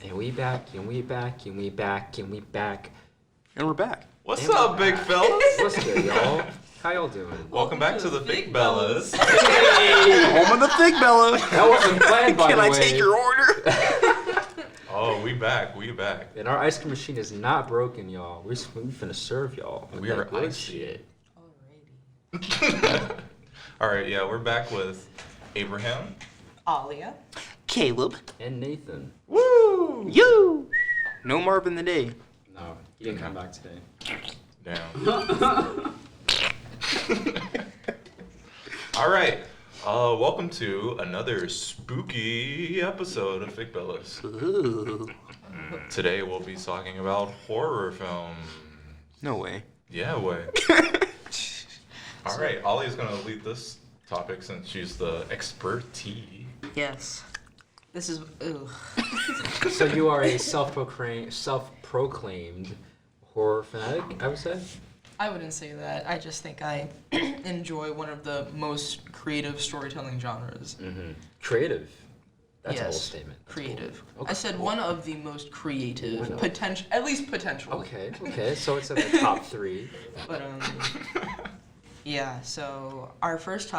And we back, and we back, and we back, and we back. And we're back. What's And up, big fellas? What's good, y'all? How y'all doing? Welcome back to the Thick Bellas. Hey! Home of the Thick Bella. That wasn't planned, by Can the I way. take your order? Oh, we back. And our ice cream machine is not broken, y'all. We finna serve y'all. with We that are good icy. shit. Alrighty. All right, yeah, we're back with Abraham. Alia. Caleb. And Nathan. Woo! You! No Marvin the Day. No, he didn't come back today. Damn. All right. Welcome to another spooky episode of Thick Bellas. Ooh. Today we'll be talking about horror film. No way. Yeah, way. All right, Ollie's gonna lead this topic since she's the expertise. Yes. This is. Ugh. So you are a self-proclaimed horror fanatic, I would say? I wouldn't say that. I just think I enjoy one of the most creative storytelling genres. Mm-hmm. Creative. That's a Yes. bold statement. That's Creative. bold. I said one of the most I creative, know. at least potentially. Okay. So it's in the top three. But yeah. So our first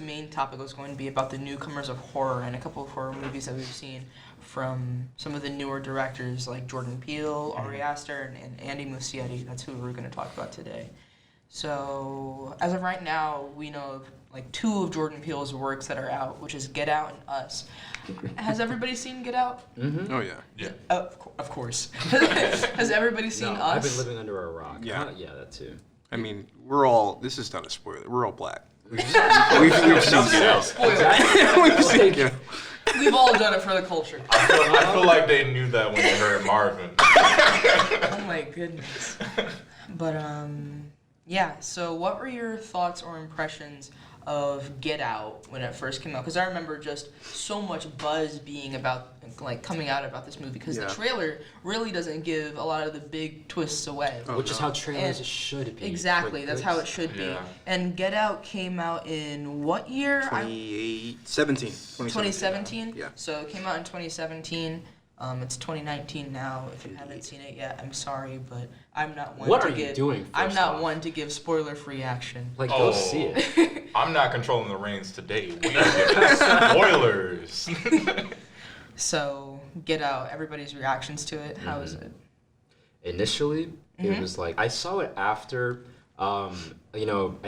main topic was going to be about the newcomers of horror and a couple of horror movies that we've seen from some of the newer directors like Jordan Peele, Ari Aster, and Andy Muschietti. That's who we're going to talk about today. So as of right now, we know of like two of Jordan Peele's works that are out, which is Get Out and Us. Has everybody seen Get Out? Mm-hmm. Oh, yeah. Yeah. Of course. Has everybody seen No, Us? I've been living under a rock. Yeah. Yeah, that too. I mean, this is not a spoiler. We're all black. We've We've seen Get Out. Spoiler. We've seen Get Out. We've all done it for the culture. I feel like they knew that when they heard Marvin. Oh my goodness. But yeah. So what were your thoughts or impressions of Get Out when it first came out? Because I remember just so much buzz being coming out about this movie because Yeah. the trailer really doesn't give a lot of the big twists away. Oh, Which is no. how trailers And- should be. Exactly. Like, That's how it should be. Yeah. And Get Out came out in what year? 2017. 2017. Yeah. So it came out in 2017. It's 2019 now. If you haven't seen it yet, I'm sorry, but I'm not one What to are you give. doing, I'm first not off? one to give spoiler-free action. Like, Oh. go see it. I'm not controlling the reins today. We are spoilers. So Get Out. Everybody's reactions to it. How is it? Initially, it was like, I saw it after, I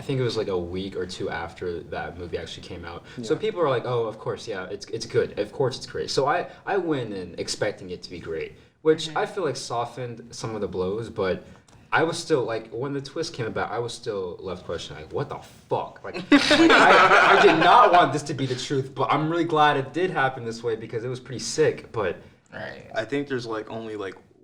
think it was like a week or two after that movie actually came out. So people are like, oh, of course, yeah, it's good. Of course it's great. So I went in expecting it to be great, which I feel like softened some of the blows, but I was still, like, when the twist came about, I was still left questioning, like, what the fuck? Like I did not want this to be the truth, but I'm really glad it did happen this way because it was pretty sick, but... Right. I think there's only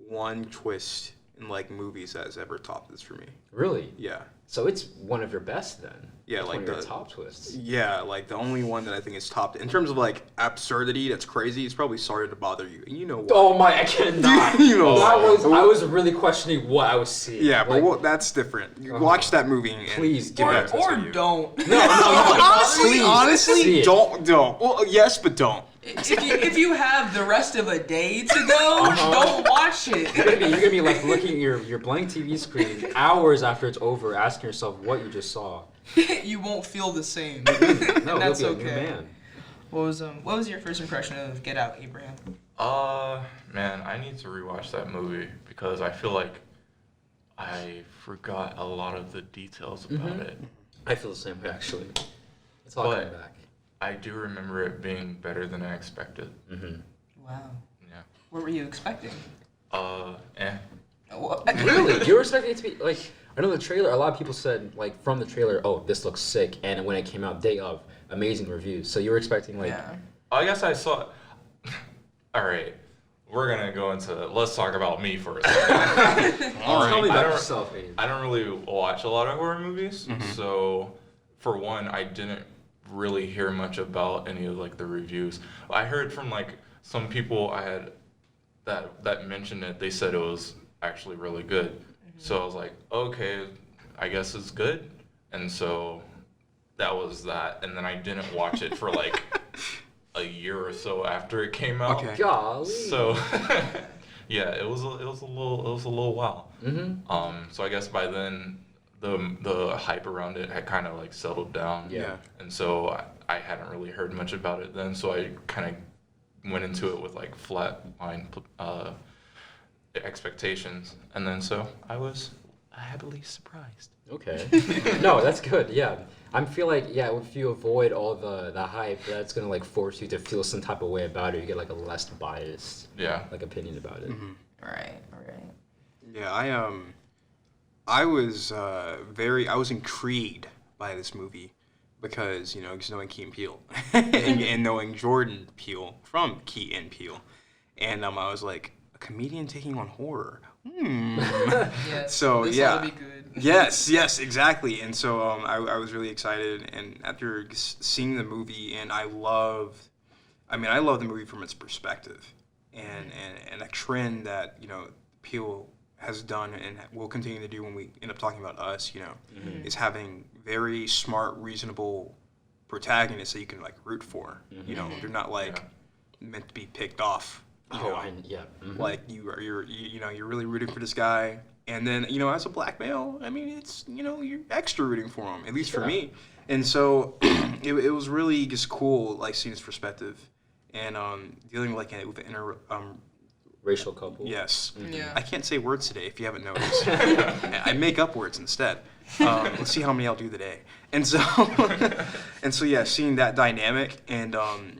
one twist in movies that has ever topped this for me. Really? Yeah. So it's one of your best then? Yeah, It's one of your the top twists. Yeah, the only one that I think is topped in terms of absurdity that's crazy. It's probably Sorry to Bother You, and you know what? Oh my, I cannot. You know I was really questioning what I was seeing. Yeah, but Like, that's different. You watch that movie and Please give do. that twist Or to you. don't. No, Honestly, Please see it. don't. Well, yes, but don't. If you have the rest of a day to go, don't watch it. You're gonna be like looking at your blank TV screen hours after it's over, asking yourself what you just saw. You won't feel the same. No, And that's you'll be a new okay. man. What was your first impression of Get Out, Abraham? Man, I need to rewatch that movie because I feel like I forgot a lot of the details about it. I feel the same way actually. It's all coming But- back. I do remember it being better than I expected. Wow. Yeah. What were you expecting? What? Really? You were expecting it to be like? I know the trailer. A lot of people said from the trailer, oh, this looks sick, and when it came out, day of, amazing reviews. So you were expecting Yeah. I guess I saw. All right, we're gonna go into. Let's talk about me for a second. Tell me I about don't- yourself, Aiden. I don't really watch a lot of horror movies, so for one, I didn't really hear much about any of the reviews. I heard from some people I had that mentioned it. They said it was actually really good. So I was like, okay, I guess it's good. And so that was that. And then I didn't watch it for a year or so after it came out. Okay. Golly. So yeah, it was a little while. So I guess by then the hype around it had kind of like settled down. Yeah. And so I hadn't really heard much about it then, so I kind of went into it with like flat line expectations, and then so I was happily surprised. Okay. No, that's good. Yeah. I feel like, yeah, if you avoid all the hype, that's gonna like force you to feel some type of way about it. You get like a less biased like opinion about it. Right. Yeah, I was I was intrigued by this movie because, you know, just knowing Key and Peele and knowing Jordan Peele from Key and Peele, and I was like, a comedian taking on horror. Yes. So this yeah. ought to be good. Yes, exactly. And so I was really excited, and after seeing the movie, and I love the movie from its perspective, and a trend that, you know, Peele has done and will continue to do when we end up talking about Us, you know, is having very smart, reasonable protagonists that you can like root for. You know, they're not like meant to be picked off. You know? Like you're really rooting for this guy, and then, you know, as a black male, I mean, it's, you know, you're extra rooting for him, at least for me. And so it was really just cool, like, seeing his perspective and dealing with an Racial couple. Yes. Yeah. I can't say words today, if you haven't noticed. I make up words instead. Let's see how many I'll do today. And so, yeah, seeing that dynamic and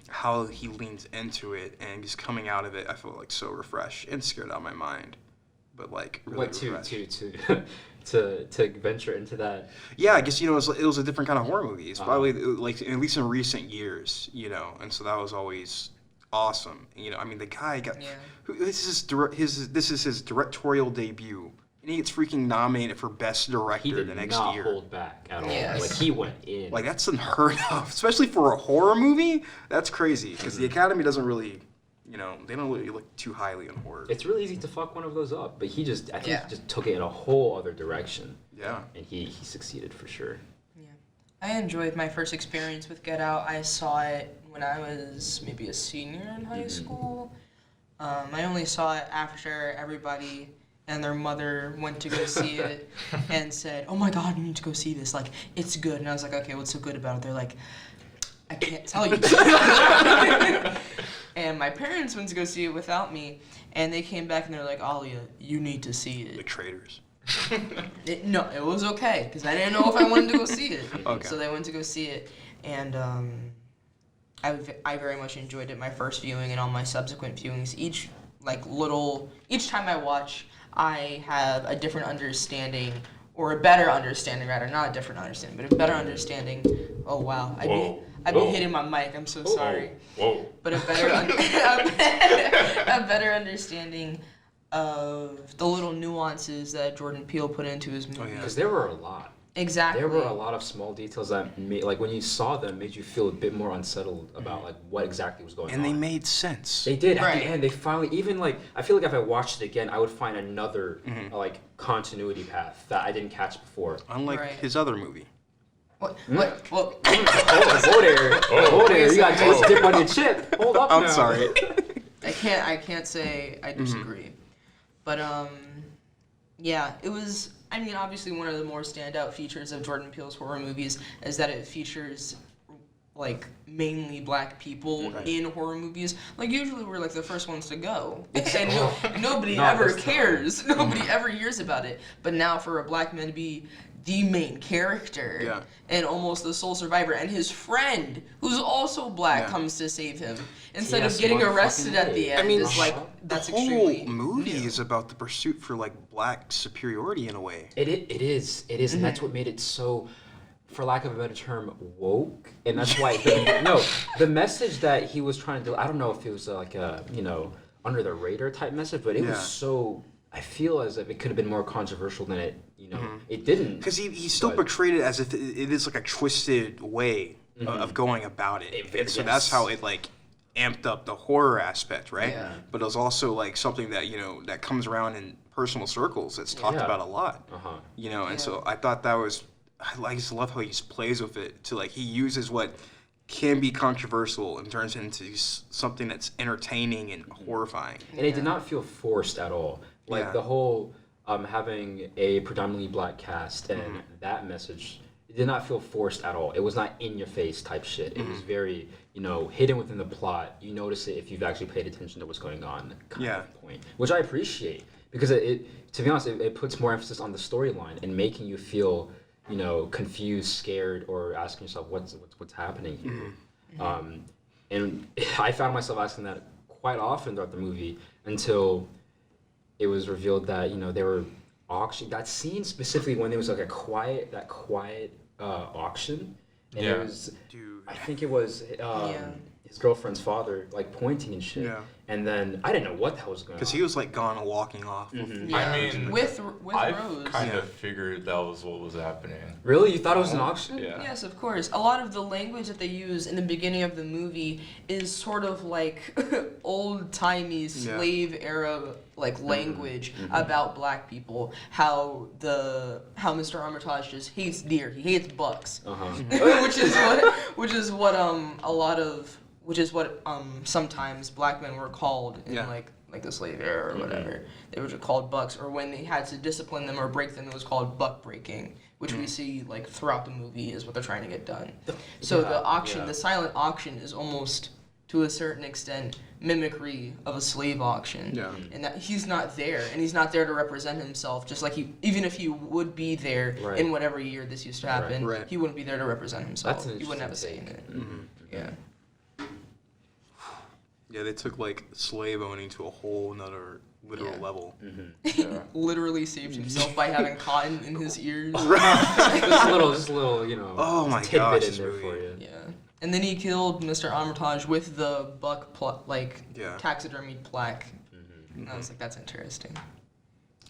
how he leans into it and just coming out of it, I felt like so refreshed and scared out of my mind, but like really refreshed. to venture into that. Yeah, I guess, you know, it was a different kind of horror movie. It's probably like, at least in recent years, you know, and so that was always awesome. You know, I mean, the guy got this is his directorial debut, and he gets freaking nominated for best director the next year. He did not hold back at all. Yes. Like, he went in. Like, that's unheard of, especially for a horror movie. That's crazy, because the Academy doesn't really, you know, they don't really look too highly on horror. It's really easy to fuck one of those up, but I think he just took it in a whole other direction. Yeah. And he succeeded for sure. Yeah. I enjoyed my first experience with Get Out. I saw it when I was maybe a senior in high school. I only saw it after everybody and their mother went to go see it and said, "Oh my God, you need to go see this. Like, it's good." And I was like, "Okay, what's so good about it?" They're like, "I can't tell you." And my parents went to go see it without me, and they came back and they're like, "Alia, you need to see it." The traitors. No, it was okay, because I didn't know if I wanted to go see it. Okay. So they went to go see it, and I very much enjoyed it, my first viewing and all my subsequent viewings. Each time I watch, I have a different understanding, or a better understanding rather, not a different understanding, but a better understanding. Oh wow, I've been hitting my mic, I'm so sorry. Whoa. But a better understanding of the little nuances that Jordan Peele put into his movie. Because there were a lot. Exactly. There were a lot of small details that made, like, when you saw them, made you feel a bit more unsettled about like what exactly was going on. And they made sense. They did. At Right. the end, they finally, even like, I feel like if I watched it again, I would find another like continuity path that I didn't catch before. Unlike Right. his other movie. What? Whoa there, you got to dip on your chip. Hold up. I'm now. sorry. I can't say I disagree. But yeah, it was, I mean, obviously one of the more standout features of Jordan Peele's horror movies is that it features like mainly black people in horror movies. Like, usually we're like the first ones to go, and nobody Not ever this time. cares. Nobody ever hears about it. But now for a black man to be the main character and almost the sole survivor, and his friend, who's also black, comes to save him instead of getting arrested at the end. I mean, is like, that's the whole extremely movie new. is about the pursuit for like black superiority in a way. It is, and that's what made it so, for lack of a better term, woke. And that's why the message that he was trying to do, I don't know if it was like a, you know, under the radar type message, but it was so, I feel as if it could have been more controversial than it, you know, it didn't. Because he still portrayed it as if it is like a twisted way of going about it. And so that's how it like amped up the horror aspect, right? Yeah. But it was also like something that, you know, that comes around in personal circles that's talked about a lot. You know, and so I thought that was, I just love how he just plays with it to like, he uses what can be controversial and turns into something that's entertaining and horrifying. And it did not feel forced at all. Like the whole having a predominantly black cast and that message, it did not feel forced at all. It was not in your face type shit. It was very, hidden within the plot. You notice it if you've actually paid attention to what's going on kind of point, which I appreciate because it to be honest, it puts more emphasis on the storyline and making you feel, confused, scared, or asking yourself what's happening here. And I found myself asking that quite often throughout the movie until it was revealed that they were auction that scene specifically when there was like a quiet auction, and it was I think it was his girlfriend's father like pointing and shit. And then I didn't know what the hell was going on. Because he was like gone walking off. I mean, with I Rose. kind of figured that was what was happening. Really? You thought it was an auction? Yeah. Yes, of course. A lot of the language that they use in the beginning of the movie is sort of like old-timey slave era like language about black people. How Mr. Armitage just hates deer. He hates bucks. which is what sometimes black men were called in like the slave era or whatever. They were just called bucks, or when they had to discipline them or break them, it was called buck breaking, which we see like throughout the movie is what they're trying to get done. So the auction, the silent auction, is almost to a certain extent mimicry of a slave auction. And that he's not there, and he's not there to represent himself, just like even if he would be there in whatever year this used to happen, he wouldn't be there to represent himself. He wouldn't have a say in it. Yeah, they took like slave owning to a whole another literal level. Literally saved himself by having cotton in his ears. just a little, oh my tidbit gosh, in there for you. And then he killed Mr. Armitage with the buck taxidermied plaque. And I was like, that's interesting.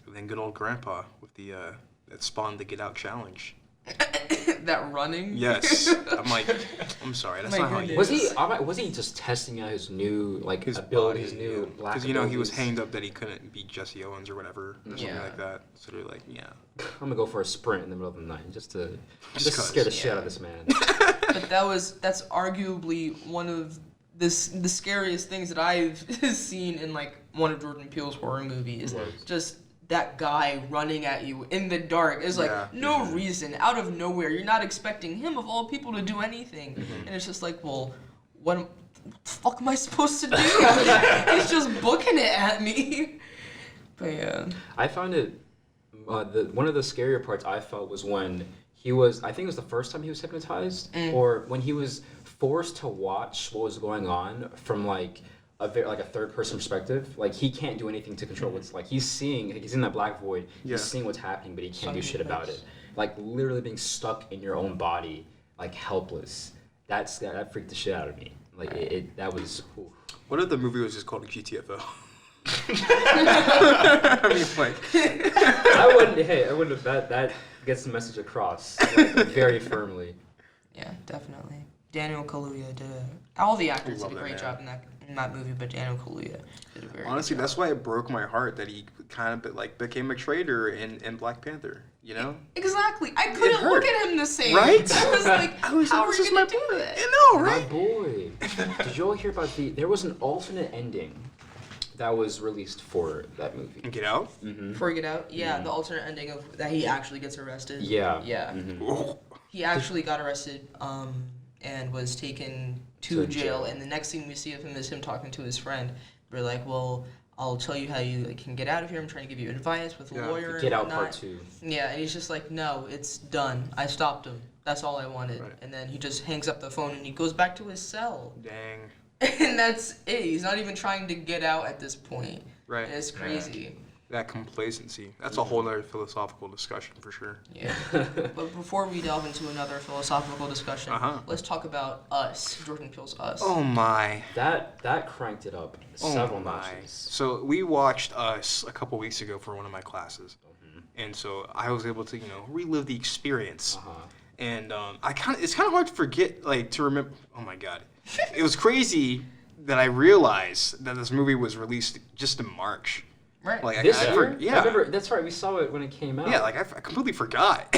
And then good old Grandpa with the that spawned the Get Out challenge. That running? Yes. I'm sorry, that's not how he Was he just testing out his new his ability, his new black because abilities? he was hanged up that he couldn't beat Jesse Owens or whatever, or something like that. So they're like, I'm gonna go for a sprint in the middle of the night just to scare the shit out of this man. But that's arguably one of the scariest things that I've seen in like one of Jordan Peele's horror movies. Just that guy running at you in the dark is like no reason, out of nowhere. You're not expecting him of all people to do anything, and it's just like, well, what the fuck am I supposed to do? He's just booking it at me. But I found it one of the scarier parts I felt was when he was, I think it was the first time he was hypnotized, or when he was forced to watch what was going on from like a third person perspective. Like he can't do anything to control what's like he's in that black void. He's seeing what's happening, but he can't do shit about it. Like literally being stuck in your own body, like helpless. That freaked the shit out of me. Like that was. Oof. What if the movie was just called GTFO? I mean, I wouldn't have. That gets the message across very firmly. Yeah, definitely. Daniel Kaluuya did all the actors did a great job in that movie, but Daniel Kaluuya did a very honestly, good job. that's why it broke my heart that he kind of became a traitor in Black Panther. Exactly. I couldn't look at him the same. Right? I was like, how are you gonna do that? I know, right? My boy. Did you all hear about there was an alternate ending that was released for that movie? Get Out? For Get Out? Yeah, the alternate ending of that he actually gets arrested. Yeah. Yeah. He actually got arrested and was taken to jail, and the next thing we see of him is him talking to his friend. We're like, well, I'll tell you how you can get out of here. I'm trying to give you advice with a lawyer Get and Out whatnot. Part 2. Yeah, and he's just like, no, it's done. I stopped him. That's all I wanted. Right. And then he just hangs up the phone and he goes back to his cell. Dang. And that's it. He's not even trying to get out at this point. Right. And it's crazy. That complacency. That's a whole other philosophical discussion for sure. Yeah. But before we delve into another philosophical discussion, let's talk about Us, Jordan Peele's Us. Oh my. That cranked it up several notches. So we watched Us a couple weeks ago for one of my classes. And so I was able to, relive the experience. And it's kind of hard to forget, to remember. Oh my God. It was crazy that I realized that this movie was released just in March. Right. This year? Yeah. I remember, that's right. We saw it when it came out. Yeah, I completely forgot.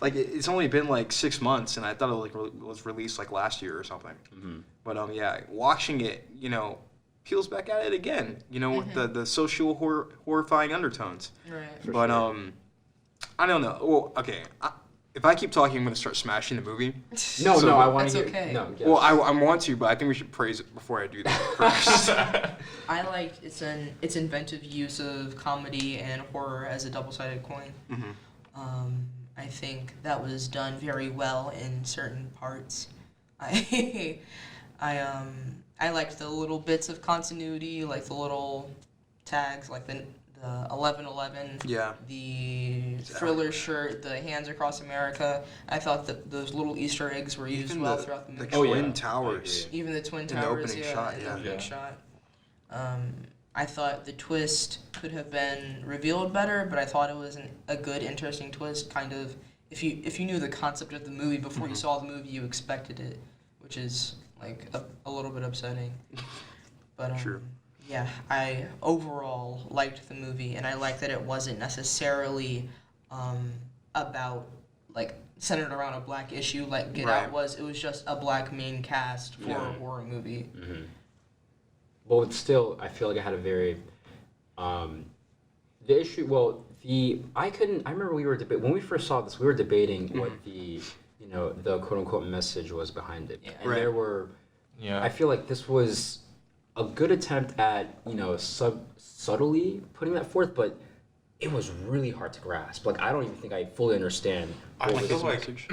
like it's only been like 6 months, and I thought it was released like last year or something. Mm-hmm. But yeah, watching it, peels back at it again. With the social horrifying undertones. Right. But I don't know. Well, okay. If I keep talking, I'm gonna start smashing the movie. No, I want That's to hear. okay. No, yes. Well, I want to, but I think we should praise it before I do that first. I like its inventive use of comedy and horror as a double-sided coin. Mm-hmm. I think that was done very well in certain parts. I liked the little bits of continuity, like the little tags, like the 1111, Yeah. the Thriller shirt, the Hands Across America. I thought that those little Easter eggs were used Even well the throughout the movie. Twin Towers. Even the Twin In the Towers, opening yeah, shot, in yeah. the opening Yeah. shot. I thought the twist could have been revealed better, but I thought it was a good, interesting twist. Kind of, if you knew the concept of the movie before you saw the movie, you expected it, which is like a little bit upsetting. But True. yeah, I overall liked the movie, and I liked that it wasn't necessarily about like centered around a black issue like Get Out was. It was just a black main cast for a horror movie. Mm-hmm. But still, I feel like I had a very the issue. Well, I remember we were when we first saw this, we were debating what the quote unquote message was behind it, and there were. Yeah. I feel like this was a good attempt at subtly putting that forth, but it was really hard to grasp. Like I don't even think I fully understand. I what feel was like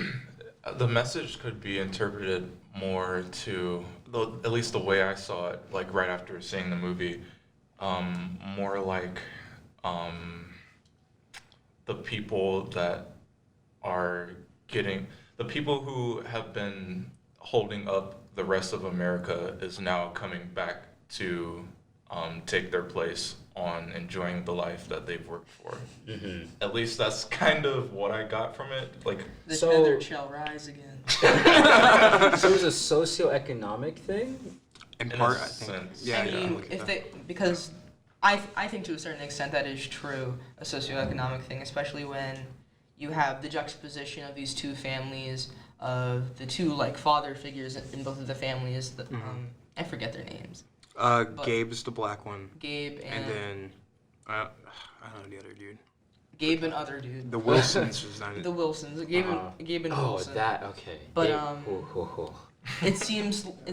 the message could be interpreted more to, at least the way I saw it, like right after seeing the movie, more like the people that are the people who have been holding up the rest of America is now coming back to take their place on enjoying the life that they've worked for. Mm-hmm. At least that's kind of what I got from it. Like, The So- feather shall rise again. So it was a socioeconomic thing. In in part, a I think. sense. Yeah, I mean, look at if that. because I think to a certain extent that is true, a socioeconomic thing, especially when you have the juxtaposition of these two families, of the two like father figures in both of the families. That, I forget their names. Gabe's the black one, Gabe and and then I don't know the other dude. Gabe and other dude. The Wilsons was not it. The Wilsons. Gabe and Wilson. Okay. But, Gabe. It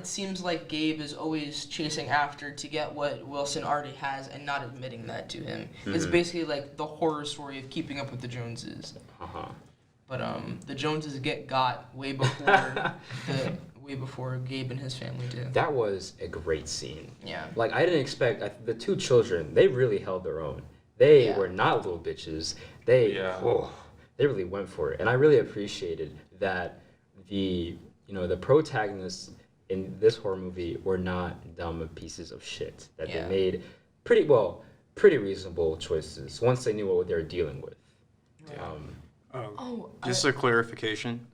seems like Gabe is always chasing after to get what Wilson already has and not admitting that to him. It's basically like the horror story of keeping up with the Joneses. But the Joneses got way before Gabe and his family did. That was a great scene. Yeah. Like I didn't expect the two children. They really held their own. They Yeah. were not little bitches. They they really went for it, and I really appreciated that the protagonists in this horror movie were not dumb pieces of shit. That they made pretty reasonable choices once they knew what they were dealing with. Just a clarification.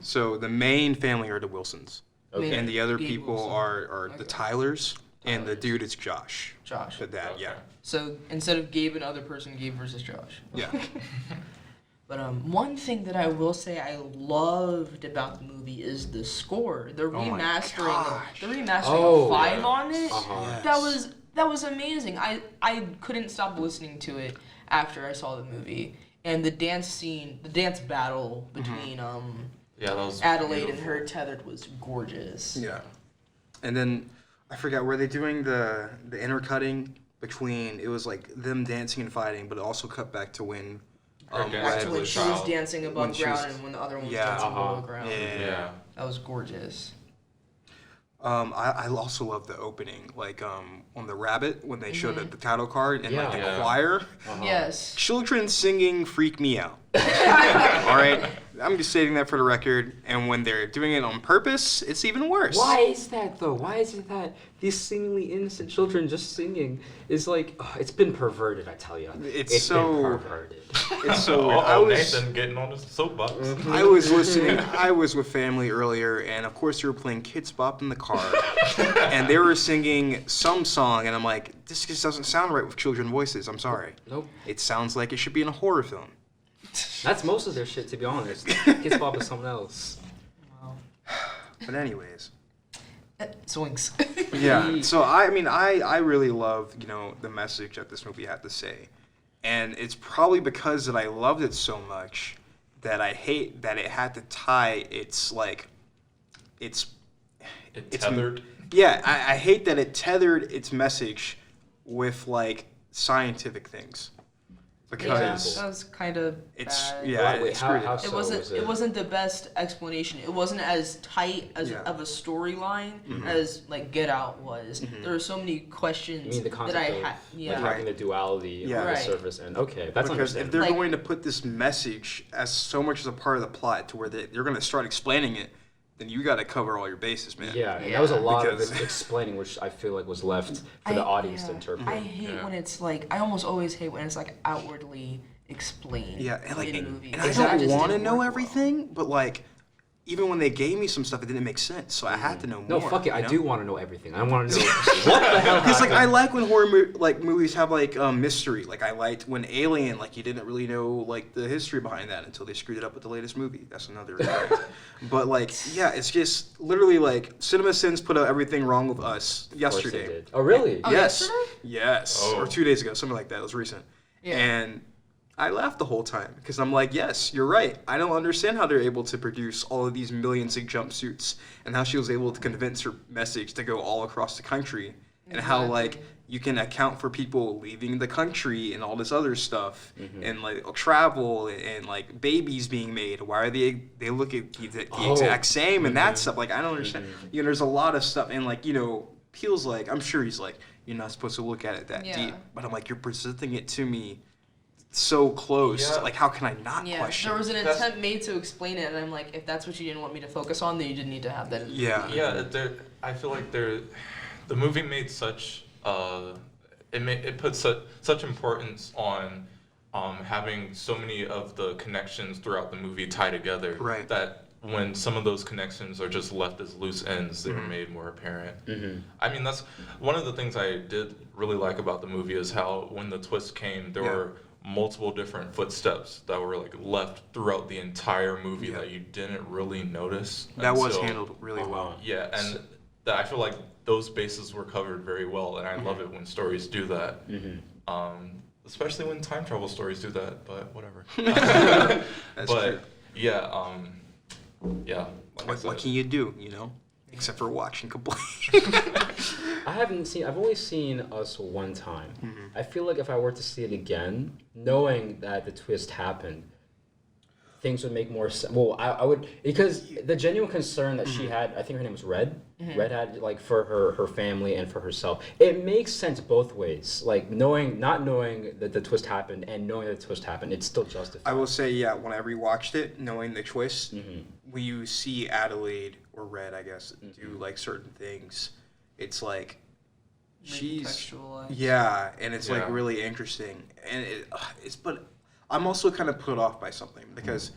So the main family are the Wilsons, Okay. and the other Gabe people Wilson. are the Okay. Tylers, and the dude is Josh. Josh. The dad, yeah. So instead of Gabe and other person, Gabe versus Josh. Yeah. But one thing that I will say I loved about the movie is the score. The my remastering, gosh. the remastering Oh, of 5 yeah. on it. Yes. That was amazing. I couldn't stop listening to it after I saw the movie. And the dance scene, the dance battle between Yeah, that was Adelaide beautiful. and her tethered was gorgeous. Yeah. And then I forgot, were they doing the intercutting between, it was like them dancing and fighting, but it also cut back to when Her dancing Back to as when a she was child. dancing When above she was- ground and when the other one was Yeah. dancing below ground. Yeah. That was gorgeous. I also love the opening, like on the rabbit when they showed the title card and like the Yeah. choir. Yes. Children singing freak me out. All right, I'm just stating that for the record. And when they're doing it on purpose, it's even worse. Why is that though? Why is it that these seemingly innocent children just singing is like it's been perverted? I tell you, It's been so- perverted. It's so weird. Oh, Nathan getting on his soapbox. I was listening. I was with family earlier, and of course, they were playing Kids Bop in the car, and they were singing some song, and I'm like, this just doesn't sound right with children voices. I'm sorry. Nope. It sounds like it should be in a horror film. That's most of their shit, to be honest. Kids Bop is something else. Wow. But anyways. Swings. Yeah. So I really love, the message that this movie had to say. And it's probably because that I loved it so much that I hate that it had to tie it's tethered. Yeah, I hate that it tethered its message with scientific things. Because that was kind of it's bad. Wait, how It so wasn't. was It wasn't the best explanation. It wasn't as tight of a storyline as Get Out was. There were so many questions You mean the that concept I of had. Yeah. having the duality on Right. the surface, and okay, that's because if understandable. they're going to put this message as so much as a part of the plot to where they're going to start explaining it, then you got to cover all your bases, man. Yeah, and that was a lot Because- of explaining, which I feel like was left for the audience to interpret. I hate when it's I almost always hate when it's outwardly explained. Yeah, and in movies. and I That don't just want to didn't know work everything, but even when they gave me some stuff, it didn't make sense, so I had to know more. No, fuck it. I you know? do want to know everything. I want to know what the hell Because happened. I like when horror movies have mystery. I liked when Alien you didn't really know the history behind that until they screwed it up with the latest movie. That's another thing. But yeah, it's just literally CinemaSins put out everything wrong with us Of course they yesterday. did. Oh, really? Oh, Yes. yesterday? Yes. Oh. Or 2 days ago, something like that. It was recent. Yeah. And I laughed the whole time because I'm like, yes, you're right. I don't understand how they're able to produce all of these millions of jumpsuits and how she was able to convince her message to go all across the country and how you can account for people leaving the country and all this other stuff and travel and babies being made. Why are they look at the exact same and that stuff? I don't understand. There's a lot of stuff and Peele's I'm sure he's you're not supposed to look at it that deep, but I'm you're presenting it to me so close. Yeah. How can I not Yeah, question? there was an attempt made to explain it, and I'm if that's what you didn't want me to focus on, then you didn't need to have that. Yeah, I feel like the movie made such it put such importance on having so many of the connections throughout the movie tie together. Right. That when some of those connections are just left as loose ends, they were made more apparent. I mean, that's one of the things I did really like about the movie is how when the twist came, there were multiple different footsteps that were left throughout the entire movie that you didn't really notice. That was until- handled really well. Yeah, and I feel like those bases were covered very well, and I love it when stories do that. Especially when time travel stories do that, but whatever. That's but true. yeah, yeah. Like I What said. can you do, except for watch and complain? I've only seen Us one time. I feel like if I were to see it again, knowing that the twist happened, things would make more sense. Well, I would, because the genuine concern that she had, I think her name was Red. Red had for her family and for herself. It makes sense both ways. Not knowing that the twist happened and knowing that the twist happened, it's still justified. I will say, when I rewatched it, knowing the twist, when you see Adelaide or Red, I guess, do certain things, it's she's Contextualized. and it's Yeah. really interesting, and but I'm also kind of put off by something because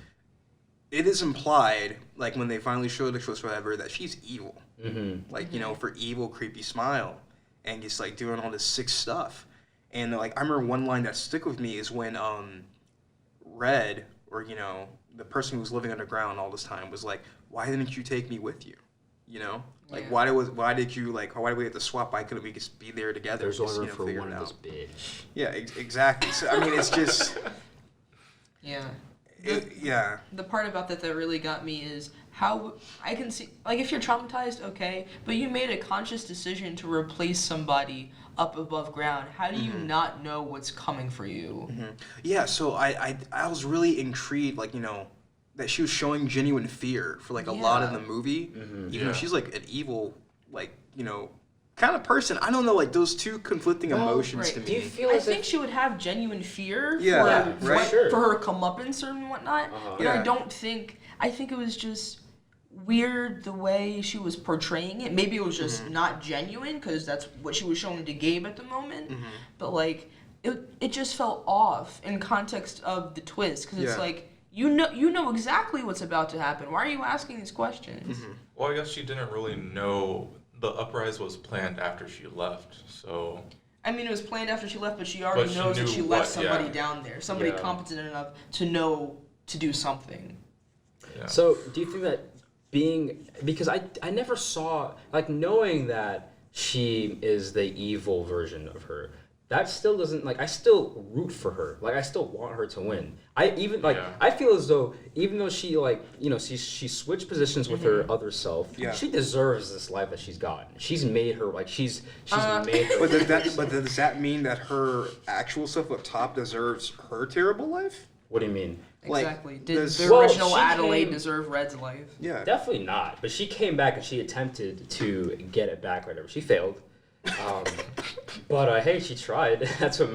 it is implied when they finally show the twist or whatever that she's evil, for evil creepy smile and just doing all this sick stuff, and I remember one line that stuck with me is when Red or the person who was living underground all this time was why didn't you take me with you? Why did we have to swap? Why couldn't we just be there together? There's only room just, for figure one it of this out? bitch. Yeah, exactly. So I mean, it's just Yeah. yeah. The part about that really got me is how I can see, if you're traumatized, okay, but you made a conscious decision to replace somebody up above ground. How do you not know what's coming for you? Yeah, so I was really intrigued, that she was showing genuine fear for a lot of the movie, even though she's an evil, kind of person. I don't know, those two conflicting emotions to me. Do you feel I as think if she would have genuine fear Yeah, for, right. Sure. for her comeuppance and whatnot, but I think it was just weird the way she was portraying it. Maybe it was just not genuine because that's what she was showing to Gabe at the moment, but it just felt off in context of the twist because it's you know exactly what's about to happen. Why are you asking these questions? Well, I guess she didn't really know the uprise was planned after she left, so. I mean, it was planned after she left, but she already knows that she left somebody down there, somebody competent enough to know to do something. Yeah. So, do you think that because I never saw, like, knowing that she is the evil version of her, that still doesn't, like, I still root for her. Like, I still want her to win. I feel as though, even though she, like, you know, she switched positions with her other self, she deserves this life that she's gotten. She's made her, like, she's made her. But does that mean that her actual self up top deserves her terrible life? What do you mean? Exactly. Like, Did the original Adelaide deserve Red's life? Yeah. Definitely not. But she came back and she attempted to get it back, whatever. She failed. But hey, she tried. That's what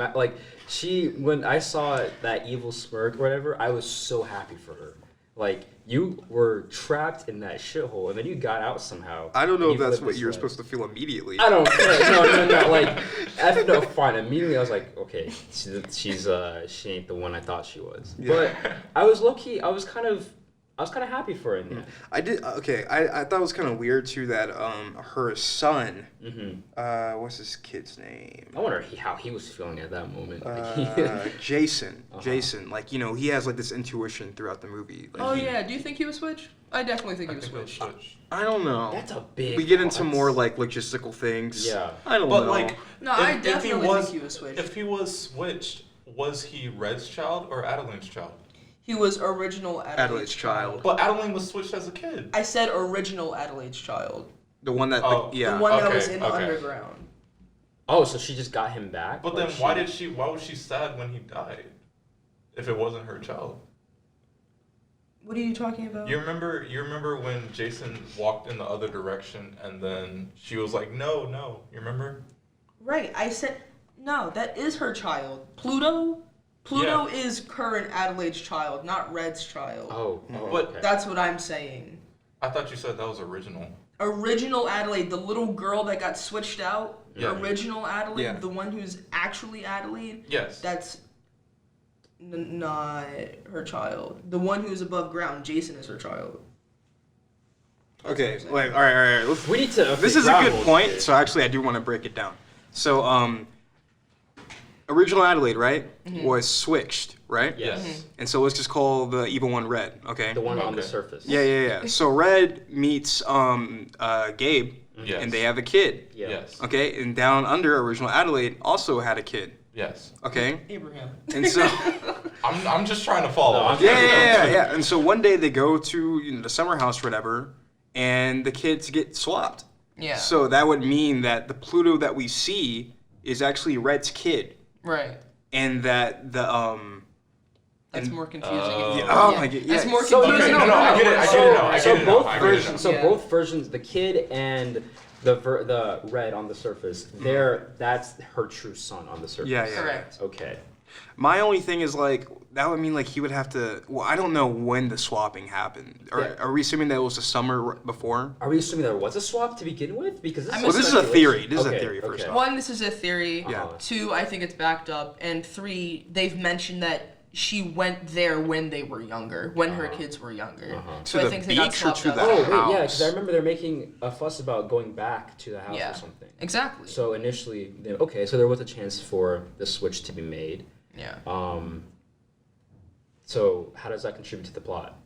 when I saw that evil smirk or whatever, I was so happy for her. Like, you were trapped in that shithole and then you got out somehow. I don't know if that's what you're supposed to feel immediately. I don't no. Like, fine. Immediately I was like, okay, she ain't the one I thought she was. Yeah. But I was low-key, I was kind of happy for her in the end. I did. Okay, I thought it was kind of weird too that her son. What's this kid's name? I wonder how he was feeling at that moment. Jason. Jason, like, you know, he has like this intuition throughout the movie. Like, do you think he was switched? I definitely think he was switched. I don't know. That's a big. We get into more like logistical things. Yeah. I don't know. But like, I definitely think he was switched. If he was switched, was he Red's child or Adelaine's child? He was original Adelaide's child. But Adeline was switched as a kid. I said original Adelaide's child. The one that, the one that was in the underground. Oh, so she just got him back? But then why was she sad when he died? If it wasn't her child? What are you talking about? You remember when Jason walked in the other direction and then she was like, no. You remember? Right. I said, no, that is her child. Pluto is current Adelaide's child, not Red's child. Oh, but okay. That's what I'm saying. I thought you said that was original. Original Adelaide, the little girl that got switched out. Yeah. Original Adelaide, the one who's actually Adelaide. Yes. That's not her child. The one who's above ground, Jason, is her child. Okay, wait, all right. We need to. This is a good point. So actually, I do want to break it down. So, original Adelaide, right, was switched, right? Yes. Mm-hmm. And so let's just call the evil one Red, okay? The one on the surface. Yeah. So Red meets Gabe, and they have a kid. Yes. Okay, and down under original Adelaide also had a kid. Yes. Okay. Abraham. And so. I'm just trying to follow. Yeah. And so one day they go to the summer house or whatever, and the kids get swapped. Yeah. So that would mean that the Pluto that we see is actually Red's kid. Right. And that the That's more confusing. My God. That's more So, confusing. I get it now. Both versions, the kid and the Red on the surface, that's her true son on the surface. Yeah. Correct. Okay. My only thing is, like, that would mean, like, he would have to. Well, I don't know when the swapping happened. Are we assuming that it was the summer before? Are we assuming there was a swap to begin with? Because this is a theory. This is a theory, first off. One, this is a theory. Yeah. 2, I think it's backed up. And 3, they've mentioned that she went there when they were younger, when her kids were younger. So to I the think they got beach or swapped to up. the Oh, wait, house? yeah, because I remember they're making a fuss about going back to the house or something. Exactly. So initially, so there was a chance for the switch to be made. Yeah. So how does that contribute to the plot?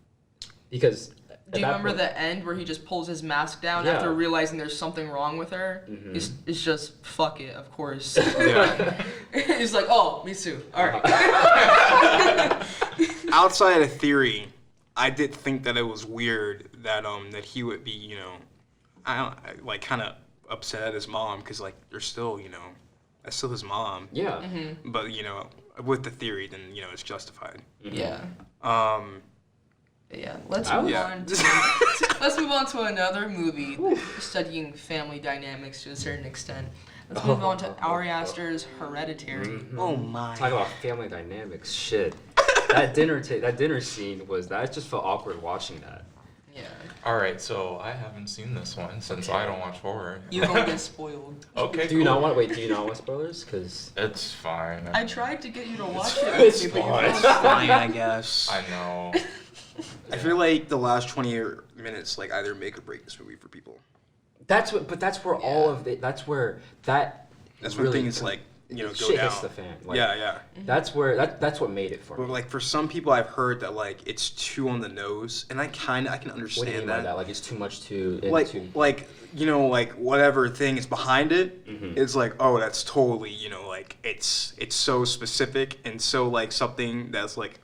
Because do you remember the end where he just pulls his mask down after realizing there's something wrong with her? It's just, fuck it, of course. He's like, oh, me too. All right. Outside of theory, I did think that it was weird that that he would be, kind of upset at his mom because, like, they're still, that's still his mom. Yeah. Mm-hmm. But, with the theory, then, it's justified. Yeah. Yeah. Let's move on to another movie studying family dynamics to a certain extent. Let's move on to Ari Aster's Hereditary. Mm-hmm. Oh my. Talk about family dynamics. Shit. That dinner scene I just felt awkward watching that. Yeah. All right, so I haven't seen this one since I don't watch horror. You're gonna get spoiled. Okay. Do you not want spoilers? Because it's fine. I tried to get you to watch it. It's fine. It's fine, I guess. I know. I feel like the last 20 minutes, like, either make or break this movie for people. That's where all of it. That's where That's really when things, like, go shit down. hits the fan. Like, Yeah. That's where that's what made it for But me. like for some people, I've heard that like it's too on the nose, and I can What do you understand mean by that? Like it's too much to like whatever thing is behind it, Mhm. it's like, oh, that's totally like it's so specific and so like something that's like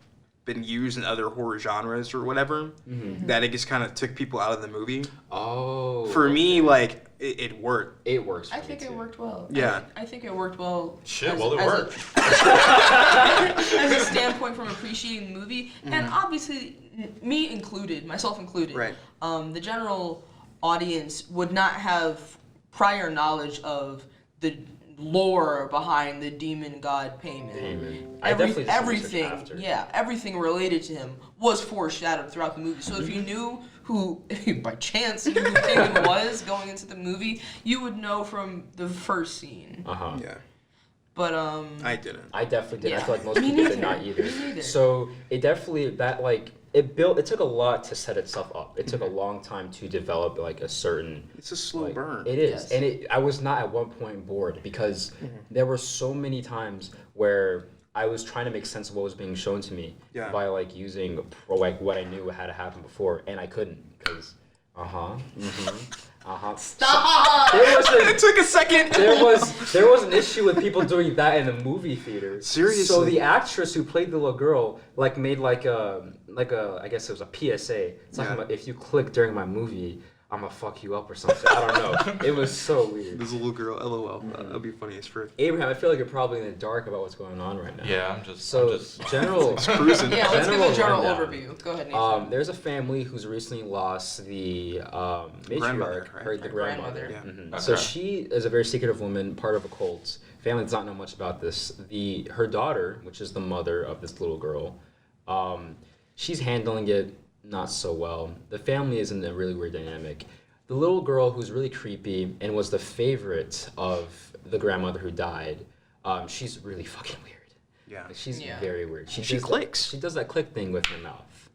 been used in other horror genres or whatever, that it just kind of took people out of the movie. Oh. For me, like it worked. It works. For I me think it too. worked well. Yeah. I think it worked well. Shit, well, it worked. As a standpoint from appreciating the movie, and obviously me included, myself included, Right. The general audience would not have prior knowledge of the lore behind the demon god Payman. I definitely did some Everything, research after. yeah, everything related to him was foreshadowed throughout the movie. So if you knew who, if you by chance knew who Payman was going into the movie, you would know from the first scene. Yeah, But I didn't. I definitely did. I Yeah. feel like most Me people did neither. not either. Me neither. So it definitely it took a lot to set itself up. It took a long time to develop like a certain It's a slow like, burn. It is. Yes. And I was not at one point bored because there were so many times where I was trying to make sense of what was being shown to me Yeah. by like using like what I knew had to happen before, and I couldn't because stop. there was It took a second. there was an issue with people doing that in the movie theater. Seriously? So the actress who played the little girl like made like a I guess it was a PSA. It's talking about if you click during my movie, I'm gonna fuck you up or something. I don't know. It was so weird. This little girl, LOL. That'd be funny as frick. Abraham, I feel like you're probably in the dark about what's going on right now. Yeah, I'm just. General Cruising. Yeah, let's give a general rundown. overview. Go ahead, Nathan. There's a family who's recently lost the Grandmother, matriarch, right? the Her grandmother. grandmother. Yeah. So Okay. she is a very secretive woman, part of a cult. Family does not know much about this. Her daughter, which is the mother of this little girl, she's handling it not so well. The family is in a really weird dynamic. The little girl, who's really creepy and was the favorite of the grandmother who died, she's really fucking weird. Yeah. Like, she's Yeah. very weird. She does clicks. She does that click thing with her mouth.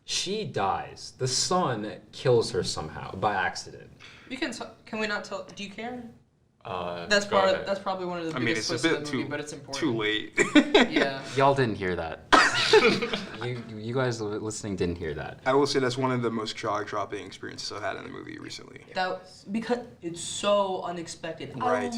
She dies. The son kills her somehow by accident. Can we not tell? Do you care? That's That's probably one of the I mean, biggest it's a twists of bit the movie, too but it's important. too late. Yeah. Y'all didn't hear that. you guys listening didn't hear that. I will say that's one of the most jaw-dropping experiences I've had in the movie recently. Because it's so unexpected. Right.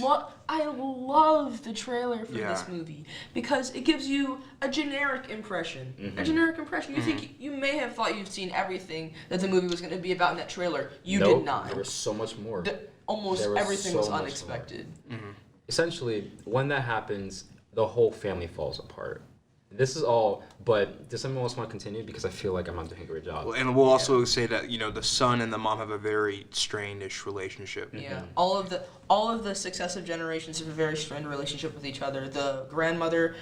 I love the trailer for Yeah. this movie because it gives you a generic impression. A generic impression. You think you may have thought you've seen everything that the movie was going to be about in that trailer. You Nope, did not. There was so much more. Almost there was everything so was much unexpected. Essentially, when that happens, the whole family falls apart. This is all, but does someone else want to continue? Because I feel like I'm not doing a great job. Well, and we'll also say that the son and the mom have a very strained-ish relationship. Yeah, all of the successive generations have a very strained relationship with each other. The grandmother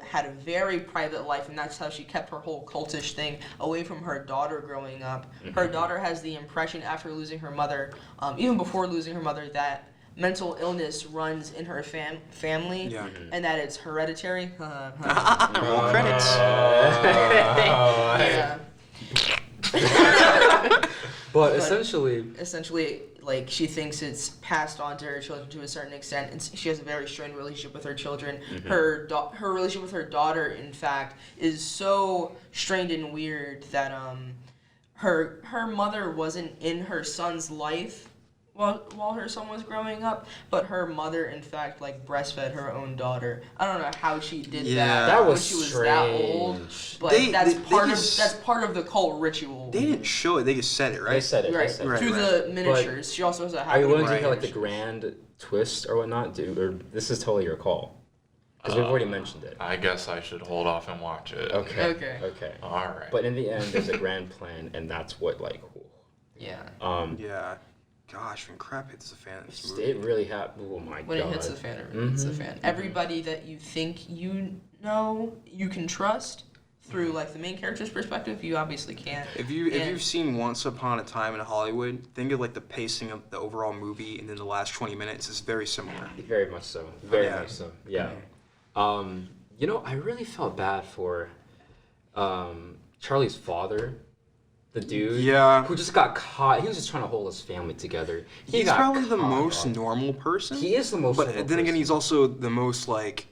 had a very private life, and that's how she kept her whole cultish thing away from her daughter growing up. Her daughter has the impression after losing her mother, even before losing her mother, that mental illness runs in her family, Yeah. and that it's hereditary. Roll credits. Yeah. But essentially, like she thinks it's passed on to her children to a certain extent, and she has a very strained relationship with her children. Her relationship with her daughter, in fact, is so strained and weird that her mother wasn't in her son's life while her son was growing up, but her mother, in fact, like breastfed her own daughter. I don't know how she did Yeah. that when was she was strange. that old, but They that's part of the cult ritual. They didn't show it; they just said it, right? They said it. Right, They said it. Right, through the miniatures. She also has a Are you willing to Right. hear like the grand twist or whatnot, dude? Or this is totally your call, because we've already mentioned it. I guess I should hold off and watch it. Okay. All right. But in the end, there's a grand plan, and that's what like. Yeah. Yeah. Gosh, when crap hits the fan, this movie. It really happened. Oh my When god. it hits the fan, it hits the fan. Everybody that you think you know, you can trust through like the main character's perspective, you obviously can't. If you've seen Once Upon a Time in Hollywood, think of like the pacing of the overall movie, and then the last 20 minutes is very similar. Very much so. Very Yeah. much so. Yeah. I really felt bad for Charlie's father. The dude Yeah. who just got caught. He was just trying to hold his family together. He's got probably the caught, most dog. normal person. He is the most But normal then again, person. he's also the most, like,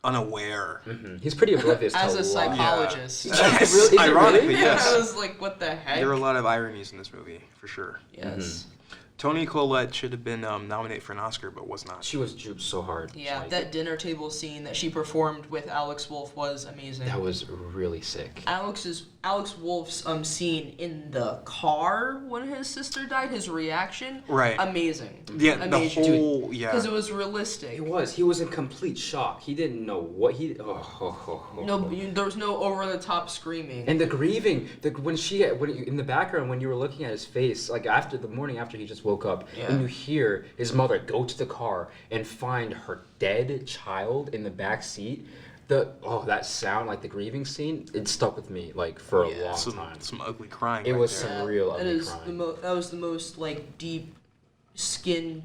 unaware. He's pretty oblivious As to a lot. psychologist. Really? Is it Ironically, really? yes. I was like, what the heck? There are a lot of ironies in this movie, for sure. Yes. Toni Collette should have been nominated for an Oscar, but was not. She was duped so hard. Yeah, Like, that dinner table scene that she performed with Alex Wolff was amazing. that was really sick. Alex Wolff's scene in the car when his sister died, his reaction, Right. amazing. Yeah, amazing. the whole, yeah. Because it was realistic. He was in complete shock. He didn't know what he. There was no over the top screaming. And the grieving, in the background when you were looking at his face, like after the morning after he just woke up, Yeah. and you hear his mother go to the car and find her dead child in the back seat. That sound, like the grieving scene, it stuck with me like for a long time. Some ugly crying. It right was there. some real that ugly is crying. that was the most like deep skin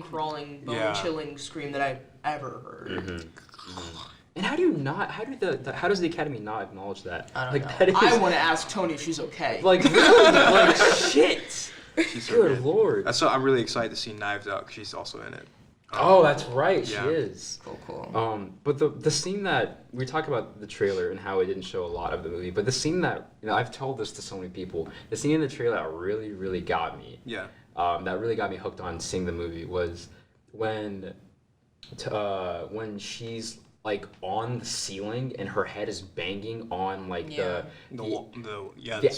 crawling, bone chilling scream that I've ever heard. And how do you not? How does the Academy not acknowledge that? I don't like know. that is I want to ask Toni if she's okay. like really like shit. She's so Good lord. I'm really excited to see Knives Out because she's also in it. Oh, that's right. Yeah. She is. Cool. But the scene that we talk about the trailer and how it didn't show a lot of the movie, but the scene that I've told this to so many people, the scene in the trailer that really really got me. Yeah. That really got me hooked on seeing the movie was when she's like on the ceiling and her head is banging on like the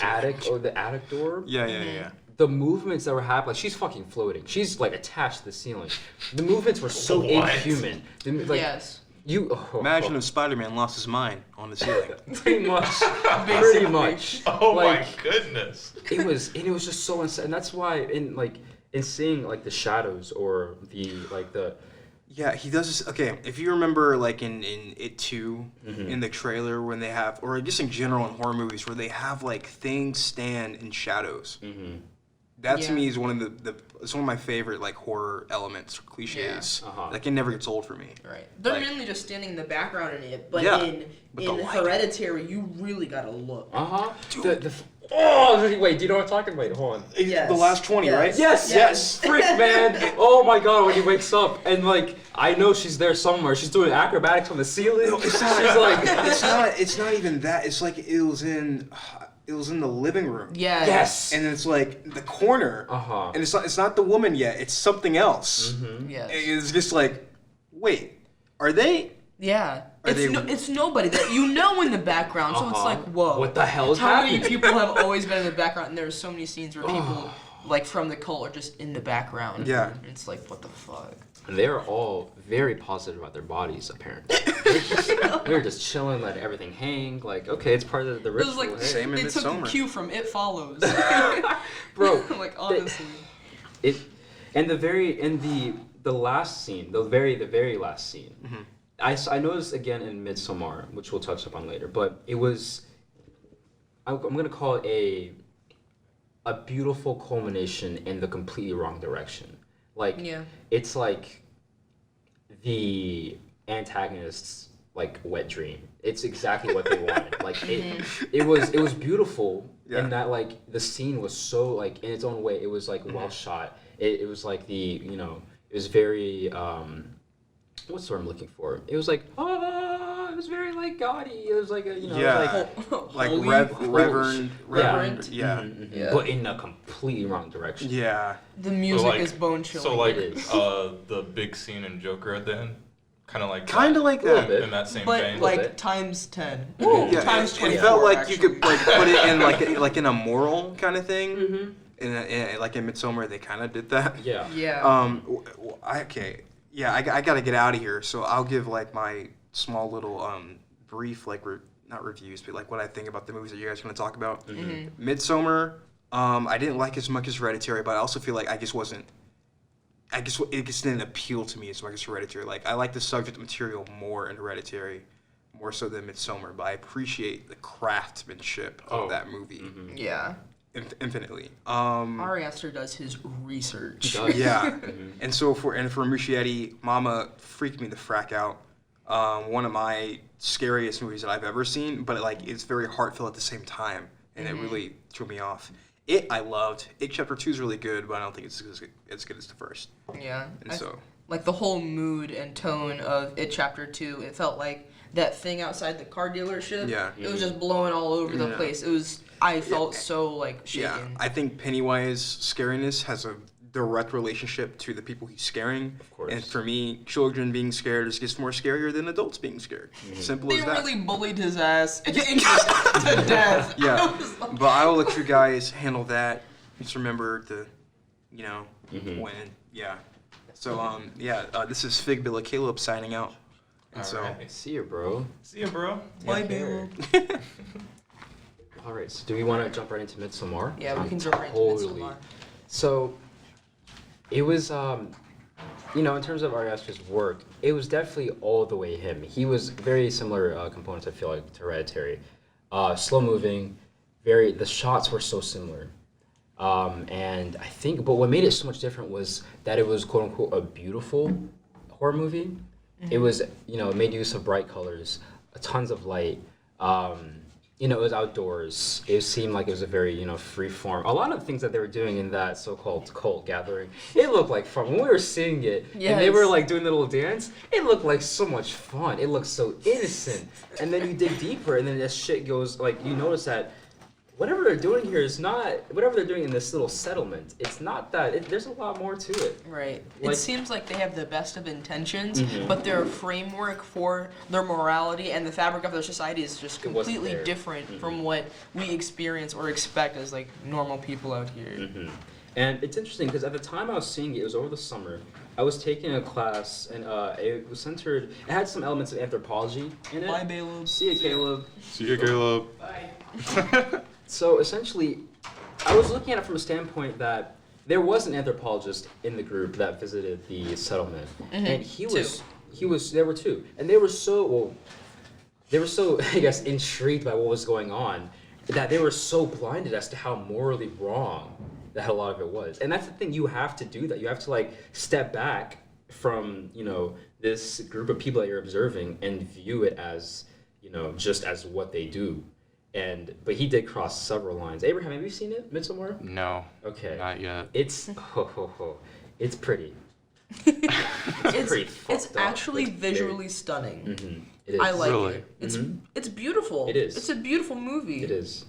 attic or the attic door. Yeah. The movements that were happening, like she's fucking floating. She's like attached to the ceiling. The movements were so What? inhuman. Like, Yes. Imagine if Spider-Man lost his mind on the ceiling. pretty much, pretty much. Oh Like, my goodness. It was just so insane. And that's why in seeing like the shadows or the Yeah, he does this. Okay, if you remember, like in It 2, in the trailer when they have, or just in general in horror movies where they have like things stand in shadows. That to me is one of it's one of my favorite like horror elements or cliches. Like it never gets old for me. Right. They're Like- mainly just standing in the background in it, but Yeah, in but the light. Hereditary, you really gotta look. Wait, do you know what I'm talking about? Hold on. Yes. The last 20, Yes. right? Yes, frick, man. Oh my god, when he wakes up and like I know she's there somewhere. She's doing acrobatics on the ceiling. No, it's not. She's like, It's not even that. It's like it was in the living room. Yeah. yes. And it's like the corner. And it's not the woman yet. It's something else. Yes. It's just like, wait, are they? Yeah. Are they- It's nobody that you know in the background, so it's like, whoa. What the hell is How happening? many people have always been in the background, and there's so many scenes where people, like, from the cult are just in the background. Yeah. And it's like, what the fuck? They're all very positive about their bodies, apparently. They're just chilling, letting everything hang. Like, okay, it's part of the It ritual. was like, hey. Same in they took a Midsommar. cue from It Follows. Bro, like, honestly. The last scene, the very last scene, I noticed again in Midsommar, which we'll touch upon later, but it was, I'm gonna call it a beautiful culmination in the completely wrong direction. Like, Yeah. it's like the antagonist's like wet dream. It's exactly what they wanted. Like it was beautiful in that like the scene was so like in its own way. It was like well shot. It was like it was very what's the word I'm looking for? It was like it was very like gaudy. It was like Like Holy- reverend. Yeah. but in a completely wrong direction. Yeah. The music like- is bone chilling. So like It is. the big scene in Joker at the end, kind of like that. in that same but vein. like bit. times 10. Yeah, Times it 24, felt like actually. you could like put it in like in a moral kind of thing. Like in Midsommar, they kind of did that. Yeah. Yeah. I gotta get out of here, so I'll give like my small little brief like not reviews, but like what I think about the movies that you guys are gonna talk about. Midsommar, I didn't like as much as Hereditary, but I also feel like it just didn't appeal to me as much as Hereditary. Like I like the subject material more in Hereditary, more so than Midsommar, but I appreciate the craftsmanship of that movie Yeah. infinitely. Ari Aster does his research. Yeah, and so for Muschietti, Mama freaked me the frack out. One of my scariest movies that I've ever seen, but like it's very heartfelt at the same time. and it really threw me off. It I loved. It Chapter 2 is really good, but I don't think it's as good as the first. Yeah. And so like the whole mood and tone of It Chapter 2, it felt like that thing outside the car dealership. Yeah. It was just blowing all over the place. It was. I felt so like shaken. yeah, I think Pennywise scariness has a direct relationship to the people he's scaring. Of course. And for me, children being scared gets more scarier than adults being scared. Simple They as that. really bullied his ass to death. Yeah, but I will let you guys handle that. Just remember to, when, yeah. So, this is Fig Billa Caleb signing out. And Alright. See you, bro. See ya, bro. Bye, care. Bill. All right, so do we want to jump right into Midsommar? Yeah, we can jump right into Midsommar. So, it was, in terms of Ari Aster's work, it was definitely all the way him. He was very similar components, I feel like, to Hereditary. Slow moving, the shots were so similar. And I think, but what made it so much different was that it was quote unquote a beautiful horror movie. It was, it made use of bright colors, tons of light. It was outdoors. It seemed like it was a very, free form. A lot of the things that they were doing in that so-called cult gathering, it looked like fun. When we were seeing it, and they were like doing the little dance, it looked like so much fun. It looked so innocent. And then you dig deeper, and then this shit goes, like, you notice that whatever they're doing here is not, whatever they're doing in this little settlement, it's not that, there's a lot more to it. Right. Like, it seems like they have the best of intentions, but their framework for their morality and the fabric of their society is just completely different from what we experience or expect as like normal people out here. And it's interesting because at the time I was seeing it, it was over the summer. I was taking a class and it was centered, it had some elements of anthropology in it. Bye, Caleb. See ya, Caleb. See ya, Caleb. Bye. So essentially, I was looking at it from a standpoint that there was an anthropologist in the group that visited the settlement, and there were two, and they were so, I guess, intrigued by what was going on, that they were so blinded as to how morally wrong that a lot of it was. And that's the thing, you have to do that. You have to like step back from, this group of people that you're observing and view it as, just as what they do. But he did cross several lines. Abraham, have you seen it, Midsommar? No. Okay. Not yet. It's it's pretty. It's pretty fucked It's up. actually It's visually stunning. It is. I like Really? it. It's beautiful. It is. It's a beautiful movie. It is.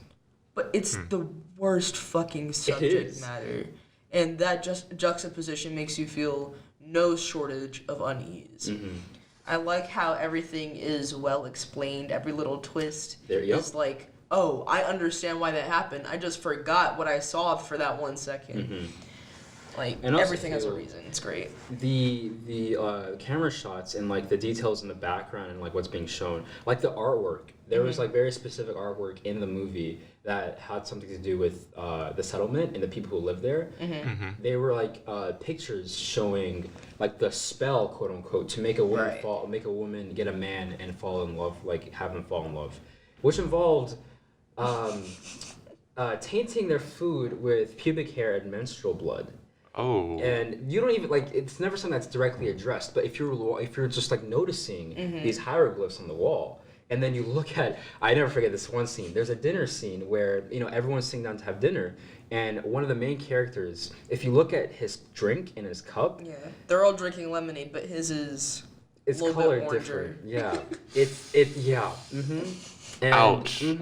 But it's the worst fucking subject matter. And that juxtaposition makes you feel no shortage of unease. I like how everything is well explained. Every little twist is like, oh, I understand why that happened. I just forgot what I saw for that 1 second. Like, And also everything has a reason. It's great. The camera shots and like the details in the background and like what's being shown, like the artwork. There was like very specific artwork in the movie that had something to do with the settlement and the people who live there. They were like pictures showing like the spell, quote unquote, to make a woman make a woman get a man and fall in love, like have them fall in love, which involved tainting their food with pubic hair and menstrual blood. Oh. And you don't even like, it's never something that's directly addressed, but if you're just like noticing these hieroglyphs on the wall, and then you look at, I never forget this one scene. There's a dinner scene where, everyone's sitting down to have dinner, and one of the main characters, if you look at his drink in his cup, They're all drinking lemonade, but his is it's a little colored bit oranger. different. Yeah. And, Ouch. And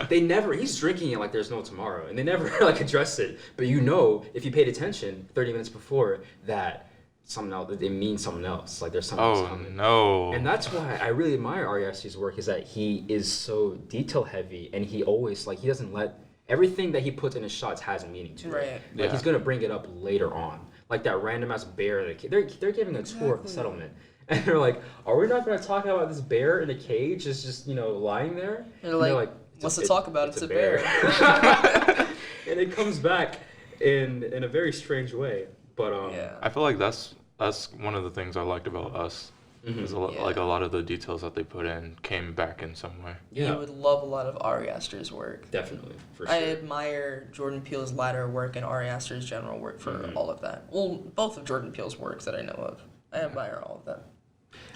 they never, he's drinking it like there's no tomorrow, and they never like address it. But if you paid attention 30 minutes before, that something else, it means something else. Like there's something else coming. No. And that's why I really admire Ari Aster's work, is that he is so detail heavy, and he always he doesn't let everything that he puts in his shots has a meaning to it. Like he's gonna bring it up later on, like that random ass bear. They're giving a tour of the settlement. And they're like, are we not going to talk about this bear in a cage is just, lying there? And they're like, what's to talk about? It's a bear. And it comes back in a very strange way. But I feel like that's one of the things I liked about Us. Is like a lot of the details that they put in came back in some way. You would love a lot of Ari Aster's work. Definitely, for sure. I admire Jordan Peele's latter work and Ari Aster's general work for all of that. Well, both of Jordan Peele's works that I know of. I admire all of that.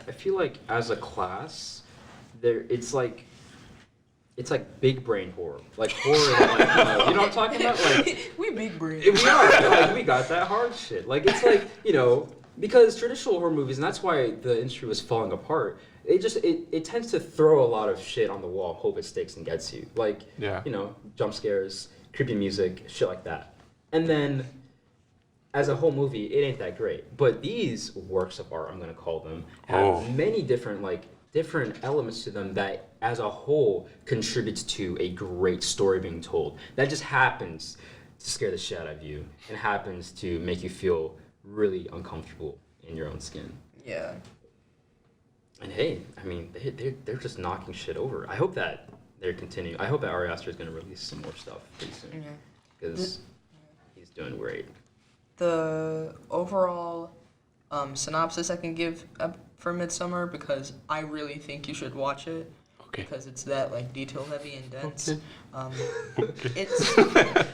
I feel like as a class, it's like it's like big brain horror, like horror that, like, you know what I'm talking about, like we big brain. we are, like, we got that hard shit, like it's like, you know, because traditional horror movies, and that's why the industry was falling apart. It tends to throw a lot of shit on the wall, hope it sticks and gets you, like, Yeah. you know, jump scares, creepy music, shit like that, and then as a whole movie, it ain't that great. But these works of art, I'm gonna call them, have many different elements to them that, as a whole, contributes to a great story being told. That just happens to scare the shit out of you and happens to make you feel really uncomfortable in your own skin. Yeah. And hey, I mean, they're just knocking shit over. I hope that they're continuing. I hope that Ari Aster is gonna release some more stuff pretty soon. Yeah. Because he's doing great. The overall synopsis I can give for Midsummer, because I really think you should watch it. Okay. Because it's that like detail heavy and dense. Okay.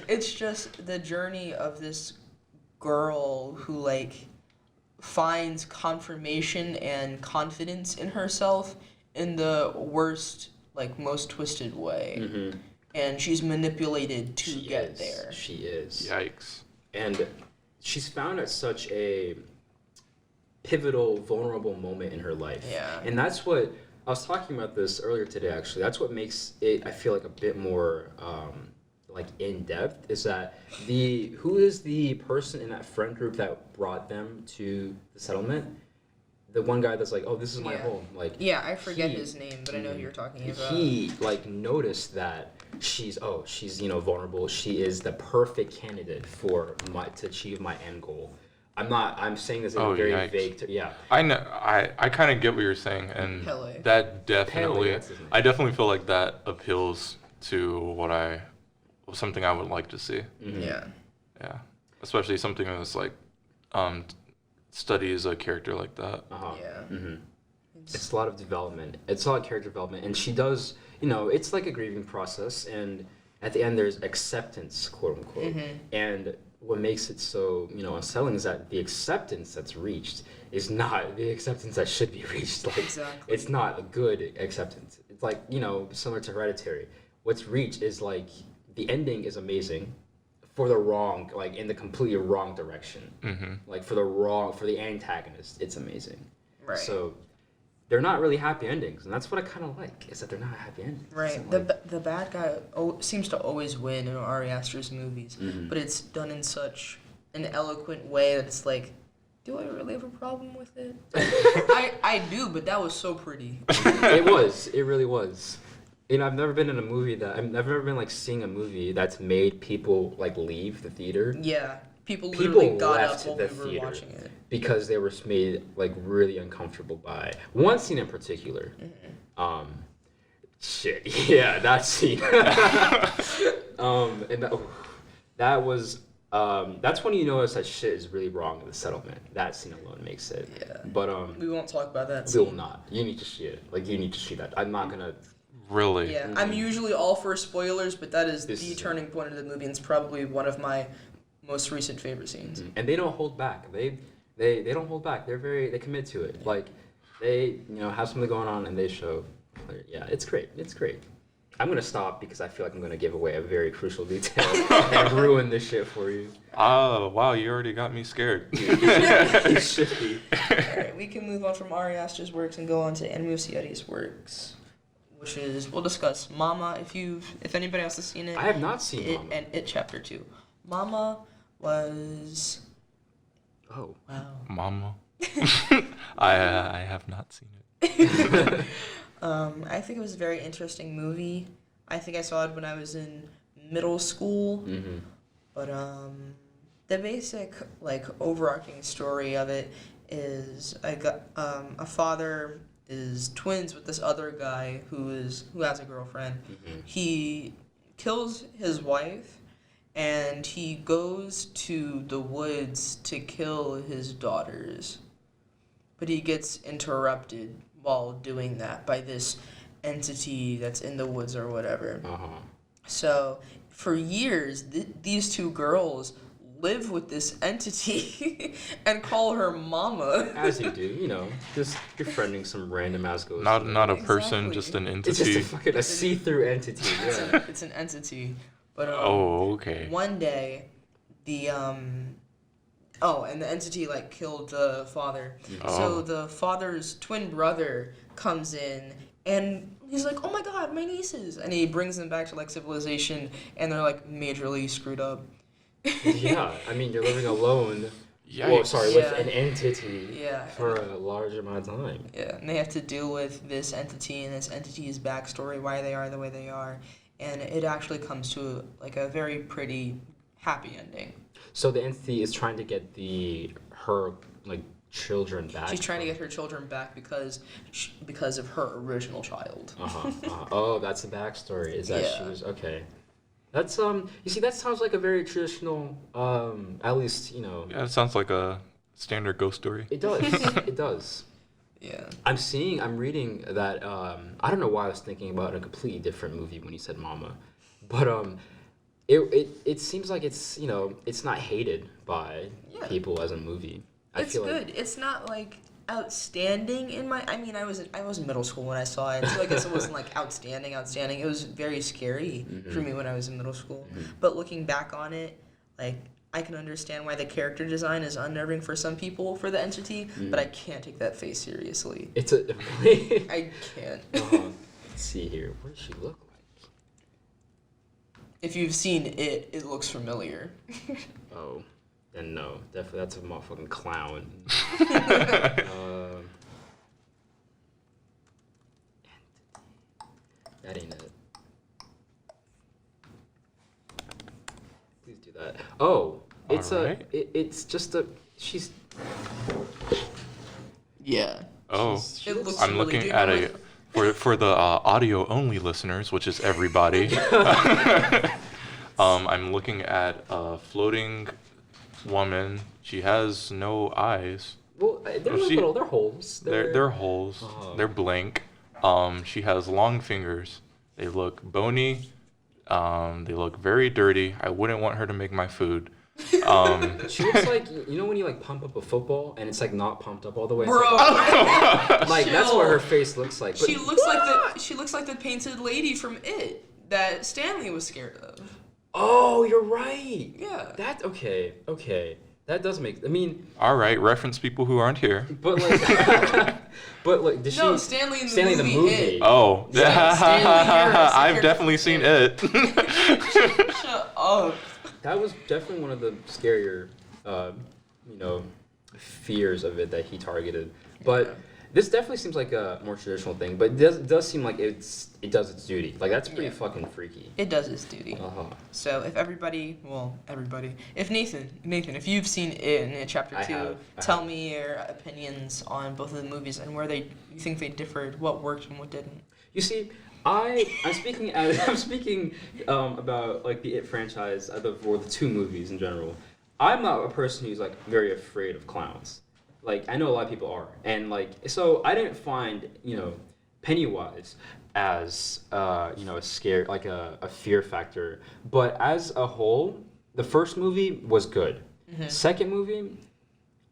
It's just the journey of this girl who like finds confirmation and confidence in herself in the worst, like most twisted way. Mm-hmm. And she's manipulated to get there. She is. Yikes. And she's found at such a pivotal, vulnerable moment in her life. Yeah. And that's what, I was talking about this earlier today, actually. That's what makes it, I feel like, a bit more, like, in-depth, is that who is the person in that friend group that brought them to the settlement? The one guy that's like, oh, this is my home. Like, yeah, I forget his name, but I know who you're talking about. He, like, noticed that she's, you know, vulnerable. She is the perfect candidate to achieve my end goal. I'm saying this in a very vague, yeah. I know, I kind of get what you're saying, and Pele. that definitely, Pele, that's his name. I definitely feel like that appeals to something I would like to see. Mm-hmm. Yeah. Yeah. Especially something that's like, studies a character like that. Uh-huh. Yeah. Mm-hmm. It's a lot of development. It's a lot of character development, and she does, you know, it's like a grieving process, and at the end there's acceptance, quote unquote. Mm-hmm. And what makes it so, you know, unsettling is that the acceptance that's reached is not the acceptance that should be reached. Like, Exactly. it's not a good acceptance. It's like, you know, similar to Hereditary. What's reached is like the ending is amazing for the wrong, like in the completely wrong direction. Mm-hmm. Like for the antagonist, it's amazing. Right. So they're not really happy endings, and that's what I kind of like, is that they're not happy endings. Right. Like, The bad guy seems to always win in Ari Aster's movies, Mhm. but it's done in such an eloquent way that it's like, do I really have a problem with it? I do, but that was so pretty. it really was. You know, I've never been in a movie I've never been like seeing a movie that's made people like leave the theater. Yeah. People literally got left up while the we were theater watching it. because they were made like really uncomfortable by one scene in particular. Mm-hmm. Shit, yeah, that scene. And that was that's when you notice that shit is really wrong in the settlement. That scene alone makes it. Yeah. But We won't talk about that we scene. will not. You need to see it. Like, you need to see that. I'm not gonna. Really? Yeah, I'm usually all for spoilers, but that is This the is- turning point of the movie, and it's probably one of my most recent favorite scenes. And they don't hold back. They don't hold back. They commit to it. Like, they, you know, have something going on and they show. Yeah, it's great. It's great. I'm gonna stop because I feel like I'm gonna give away a very crucial detail and ruin this shit for you. Oh, wow, you already got me scared. You should be. Alright, we can move on from Ari Aster's works and go on to Enmu Siadi's works, which is, we'll discuss Mama, if anybody else has seen it. I have not seen It Mama. and It Chapter 2. Mama was... Oh. Wow. Mama. I have not seen it. I think it was a very interesting movie. I think I saw it when I was in middle school. Mm-hmm. But the basic like overarching story of it is a father is twins with this other guy who has a girlfriend. Mm-hmm. He kills his wife and he goes to the woods to kill his daughters. But he gets interrupted while doing that by this entity that's in the woods or whatever. Uh-huh. So for years, these two girls live with this entity and call her mama. As you do, you know, just befriending some random ass ghost. Not a person, Exactly. just an It's entity. just a see-through entity. Yeah. It's an entity. But Oh, okay. one day, the and the entity like killed the father. Oh. So the father's twin brother comes in and he's like, "Oh my God, my nieces!" And he brings them back to like civilization, and they're like majorly screwed up. Yeah, I mean, you're living alone. Yikes. Well, sorry, with Yeah. an entity Yeah. for a large amount of time. Yeah, and they have to deal with this entity and this entity's backstory, why they are the way they are, and it actually comes to like a very pretty happy ending. So the entity is trying to get her like children back. She's trying to get her children back because of her original child. Oh, that's the backstory. Is that she Yeah. was okay? That's you see, that sounds like a very traditional. At least you know. Yeah, it sounds like a standard ghost story. It does. It does. Yeah. I'm reading that. I don't know why I was thinking about a completely different movie when you said Mama, but it seems like it's, you know, it's not hated by people as a movie. It's good. It's not like outstanding in my. I mean, I was in middle school when I saw it, so I guess it wasn't like outstanding. It was very scary for me when I was in middle school. But looking back on it, like I can understand why the character design is unnerving for some people for the entity, but I can't take that face seriously. It's a. I can't. Let's see here. What does she look like? If you've seen it, it looks familiar. Oh, then no, definitely that's a motherfucking clown. That ain't it. Please do that. Oh, it's Alright. it's just a. She's. Yeah. Oh, She It looks- looks I'm really looking good. at a for the audio only listeners, which is everybody. I'm looking at a floating woman. She has no eyes. Well, they're Oh, she- little. They're holes. They're holes. Oh. They're blank. She has long fingers. They look bony. They look very dirty. I wouldn't want her to make my food. She looks like, you know when you like pump up a football and it's like not pumped up all the way. It's Bro, like that's what her face looks like. But she looks like the painted lady from It that Stanley was scared of. oh, you're right. Yeah. That okay. That does make. I mean, All right, reference people who aren't here. but like, but like, did No, she? Stanley in the Stanley in the movie. movie. It. Oh, Yeah, Stanley Harris, the I've character definitely from seen It. it. Shut up. That was definitely one of the scarier, fears of it that he targeted. But Yeah. this definitely seems like a more traditional thing. But it does seem like it does its duty. Like that's pretty Yeah. fucking freaky. It does its duty. So if if Nathan, if you've seen It in It Chapter I 2, have. tell me your opinions on both of the movies and where you think they differed, what worked and what didn't. You see, I'm speaking about like the It franchise or the two movies in general. I'm not a person who's like very afraid of clowns. Like I know a lot of people are, and like so I didn't find Pennywise as a scare, like a fear factor. But as a whole, the first movie was good. Second movie,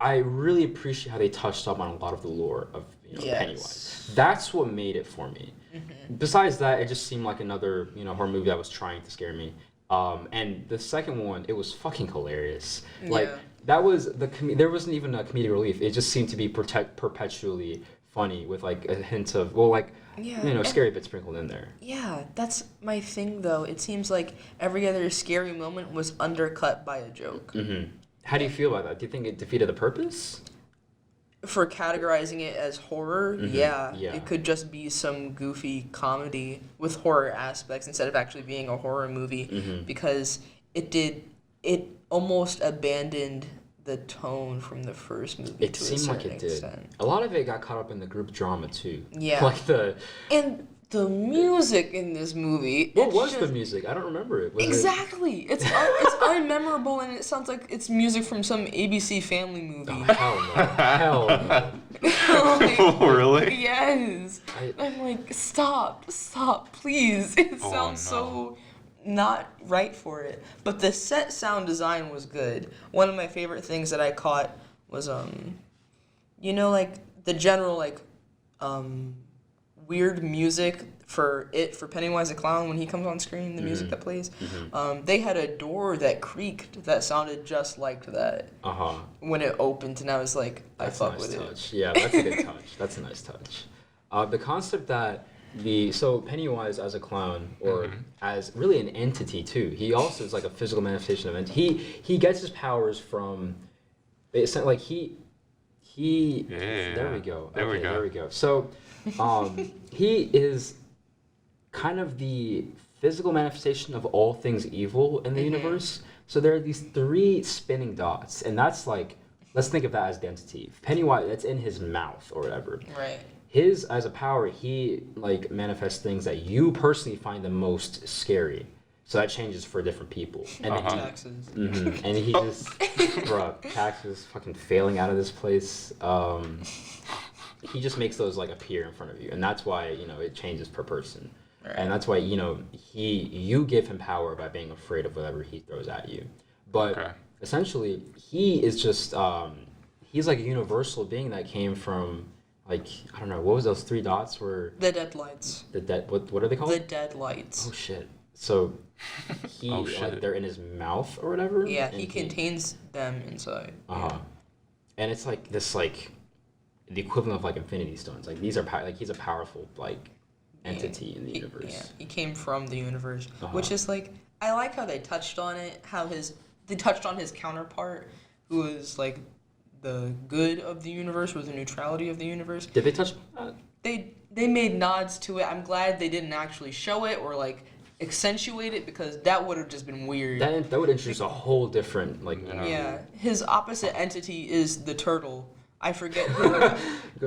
I really appreciate how they touched up on a lot of the lore of Yes. Pennywise. That's what made it for me. Besides that, it just seemed like another horror movie that was trying to scare me. And the second one, it was fucking hilarious. Like Yeah. that was there wasn't even a comedic relief. It just seemed to be perpetually funny with like a hint of Yeah, scary bits sprinkled in there. Yeah, that's my thing though. It seems like every other scary moment was undercut by a joke. How do you feel about that? Do you think it defeated the purpose? For categorizing it as horror, yeah, Yeah. it could just be some goofy comedy with horror aspects instead of actually being a horror movie because it almost abandoned the tone from the first movie It to a seemed like certain it did. extent. A lot of it got caught up in the group drama too. Yeah. Like And the music in this movie. what it's was the just- music? I don't remember it. Was it- Exactly. It's unmemorable and it sounds like it's music from some ABC Family movie. Oh, hell no. Hell no. Like, Really? Yes. I'm like, stop, please. It Oh, sounds no. so not right for it. But the set sound design was good. One of my favorite things that I caught was like the general like weird music for Pennywise the Clown when he comes on screen, the music that plays. They had a door that creaked that sounded just like that when it opened, and I was like, I fuck with it. Yeah, that's a good touch. That's a nice touch. The concept that so Pennywise as a clown, or as really an entity too, he also is like a physical manifestation of entity. He gets his powers from, it's like there we go. There we go. So he is kind of the physical manifestation of all things evil in the universe. So there are these 3 spinning dots, and that's like, let's think of that as the entity. Pennywise, that's in his mouth or whatever. Right. His, as a power, he like manifests things that you personally find the most scary. So that changes for different people. And taxes. And he just, bro, taxes fucking failing out of this place. He just makes those like appear in front of you, and that's why it changes per person. Right. And that's why you give him power by being afraid of whatever he throws at you. But essentially, he is just he's like a universal being that came from, like, I don't know, what was those 3 dots were? The dead lights. What are they called? The dead lights. Oh shit. So he like they're in his mouth or whatever? Yeah, he contains them inside. And it's like this like the equivalent of like Infinity Stones. Like these are he's a powerful like entity in the universe. Yeah, he came from the universe, which is like, I like how they touched on it, they touched on his counterpart, who is like the good of the universe, or the neutrality of the universe. Did they touch on that? They made nods to it. I'm glad they didn't actually show it or like accentuate it, because that would have just been weird. That would introduce a whole different like. Yeah, his opposite entity is the turtle. I forget.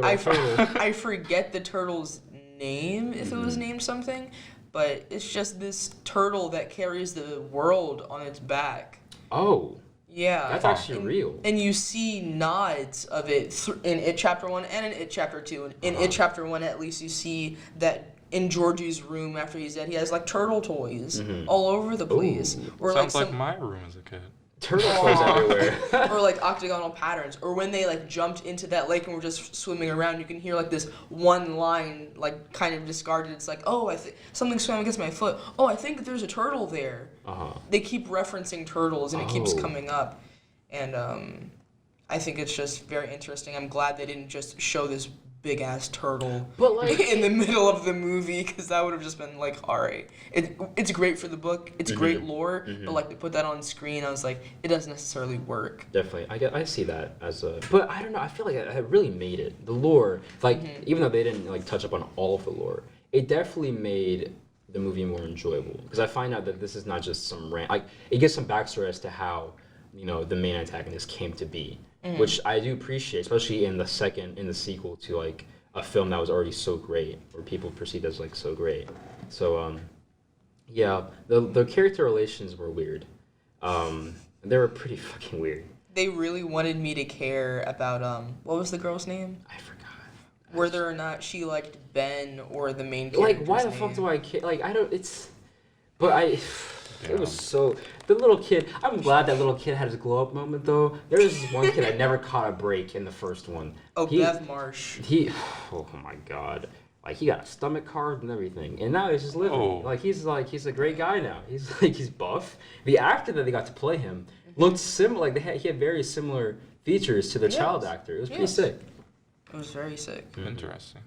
I forget the turtle's name, if it was named something, but it's just this turtle that carries the world on its back. Oh. Yeah. That's actually real. And you see nods of it in It Chapter 1 and in It Chapter 2. In It Chapter 1, at least, you see that in Georgie's room after he's dead, he has like turtle toys all over the place. Or sounds like my room as a kid. Turtle toys everywhere. Or like octagonal patterns. Or when they like jumped into that lake and were just swimming around, you can hear like this one line like kind of discarded. It's like, oh, something swam against my foot. Oh, I think there's a turtle there. They keep referencing turtles, and it keeps coming up. And I think it's just very interesting. I'm glad they didn't just show this big ass turtle in the middle of the movie, because that would have just been like, all right, it's great for the book, it's great lore, but like to put that on screen, I was like, it doesn't necessarily work. Definitely, I see that as but I don't know, I feel like it really made it, the lore, like even though they didn't like touch up on all of the lore, it definitely made the movie more enjoyable, because I find out that this is not just some like it gives some backstory as to how the main antagonist came to be. Which I do appreciate, especially in the sequel to like a film that was already so great, or people perceived as like so great. So yeah, the character relations were weird. They were pretty fucking weird. They really wanted me to care about what was the girl's name? I forgot. Whether or not she liked Ben or the main character's like, why the name. fuck do I care? Like, I don't. It was so. The little kid. I'm glad that little kid had his glow up moment though. There was this one kid I never caught a break in the first one. Oh, Bev Marsh. Oh my god. Like he got a stomach carved and everything, and now he's just living. He's a great guy now. He's buff. The actor that they got to play him looked similar. Like he had very similar features to the child actor. It was pretty sick. It was very sick. Interesting.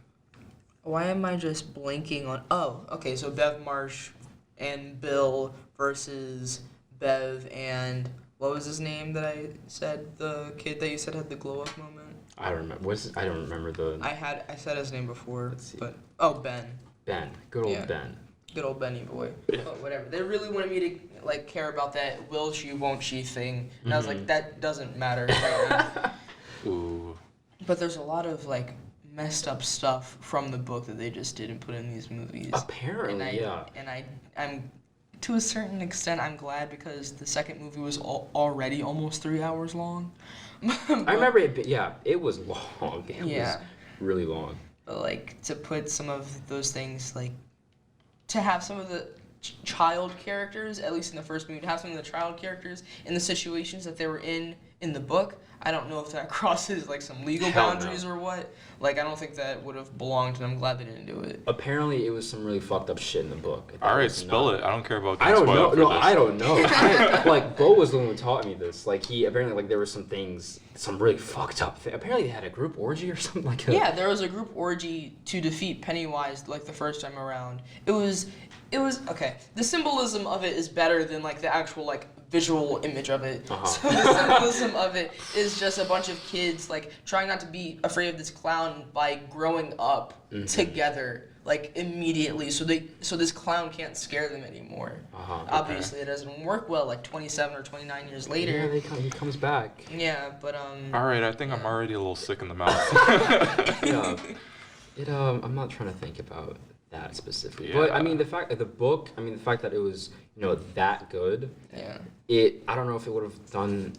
Why am I just blanking on? Oh, okay. So Bev Marsh and Bill versus Bev and what was his name that I said? The kid that you said had the glow up moment. I don't remember. I don't remember the. I said his name before. Let's see. But Ben. Ben. Good old Ben. Good old Benny boy. But whatever. They really wanted me to like care about that will she won't she thing, and I was like, that doesn't matter right now. Ooh. But there's a lot of like messed up stuff from the book that they just didn't put in these movies. Apparently, yeah. And I'm to a certain extent I'm glad, because the second movie was already almost 3 hours long. I remember it. Yeah, it was long. It was really long. But like to put some of those things, like to have some of the child characters, at least in the first movie, to have some of the child characters in the situations that they were in the book. I don't know if that crosses like some legal boundaries or what. Like, I don't think that would have belonged, and I'm glad they didn't do it. Apparently, it was some really fucked up shit in the book. All right, spill it. I don't care about. I don't know. No, I don't know. Like, Bo was the one who taught me this. Like, he apparently like there were some things, some really fucked up things. Apparently, they had a group orgy or something like that. Yeah, there was a group orgy to defeat Pennywise like the first time around. It was okay. The symbolism of it is better than like the actual like visual image of it. So the symbolism of it is just a bunch of kids like trying not to be afraid of this clown by growing up together like immediately, so this clown can't scare them anymore. Obviously, it doesn't work well like 27 or 29 years later. Yeah, he comes back. Yeah, but All right, I think I'm already a little sick in the mouth. Yeah. I'm not trying to think about that specifically. But I mean the fact that the book, the fact that it was, that good. Yeah. I don't know if it would have done,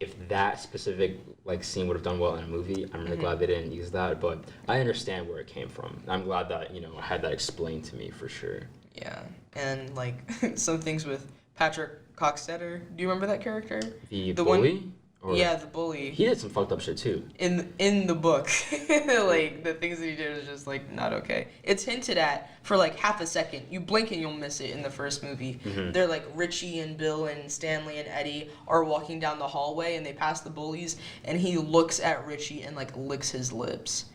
if that specific like scene would have done well in a movie. I'm really glad they didn't use that, but I understand where it came from. I'm glad that, I had that explained to me for sure. Yeah. And like some things with Patrick Cockstetter. Do you remember that character? The bully? Yeah, the bully. He did some fucked up shit too. In the book, like the things that he did is just like not okay. It's hinted at for like half a second. You blink and you'll miss it in the first movie. They're like Richie and Bill and Stanley and Eddie are walking down the hallway and they pass the bullies and he looks at Richie and like licks his lips.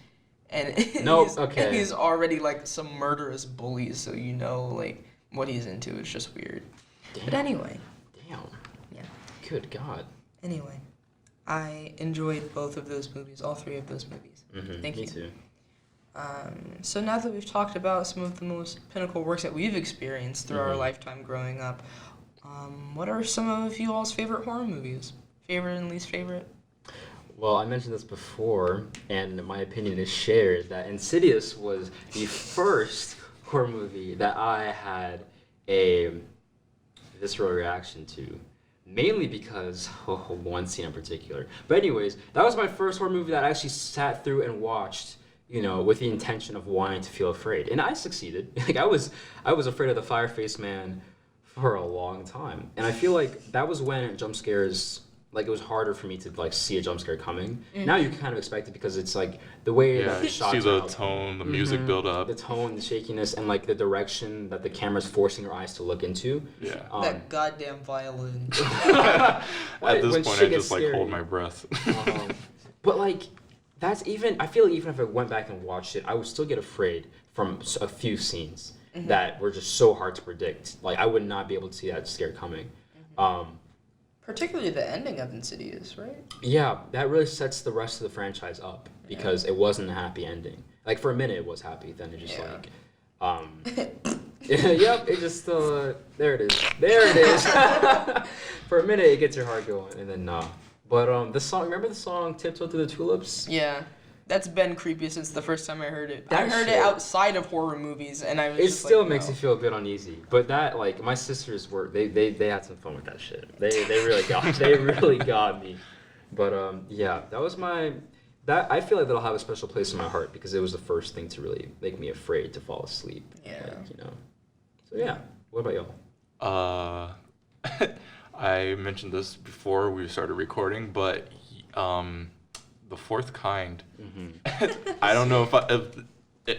And and he's already like some murderous bullies, so like what he's into. It's just weird. Damn. But anyway. Damn. Yeah. Good God. Anyway. I enjoyed both of those movies, all three of those movies. Thank you. Me too. So now that we've talked about some of the most pinnacle works that we've experienced through our lifetime growing up, what are some of you all's favorite horror movies? Favorite and least favorite? Well, I mentioned this before, and my opinion is shared, that Insidious was the first horror movie that I had a visceral reaction to. Mainly because one scene in particular. But anyways, that was my first horror movie that I actually sat through and watched, with the intention of wanting to feel afraid. And I succeeded. Like I was afraid of the Fireface Man for a long time. And I feel like that was when jump scares, like it was harder for me to like see a jump scare coming. Now you can kind of expect it because it's like the way that the shots see the out, tone, the music build up. the tone, the shakiness, and like the direction that the camera's forcing your eyes to look into. Yeah. That goddamn violin. At this point, I just like scary. hold my breath. But like, that's even. I feel like even if I went back and watched it, I would still get afraid from a few scenes that were just so hard to predict. Like I would not be able to see that scare coming. Particularly the ending of Insidious, right? Yeah, that really sets the rest of the franchise up because it wasn't a happy ending. Like for a minute it was happy, then it just yep, it just there it is. For a minute it gets your heart going, and then nah. But the song, remember the song "Tiptoe Through the Tulips"? Yeah. That's been creepy since the first time I heard it. I heard it outside of horror movies, and I was just still makes you feel a bit uneasy. But that, like, my sisters were, they had some fun with that shit. They really got me. But yeah, that was I feel like that'll have a special place in my heart because it was the first thing to really make me afraid to fall asleep. Yeah. Like, So yeah, what about y'all? I mentioned this before we started recording, but The Fourth Kind. I don't know if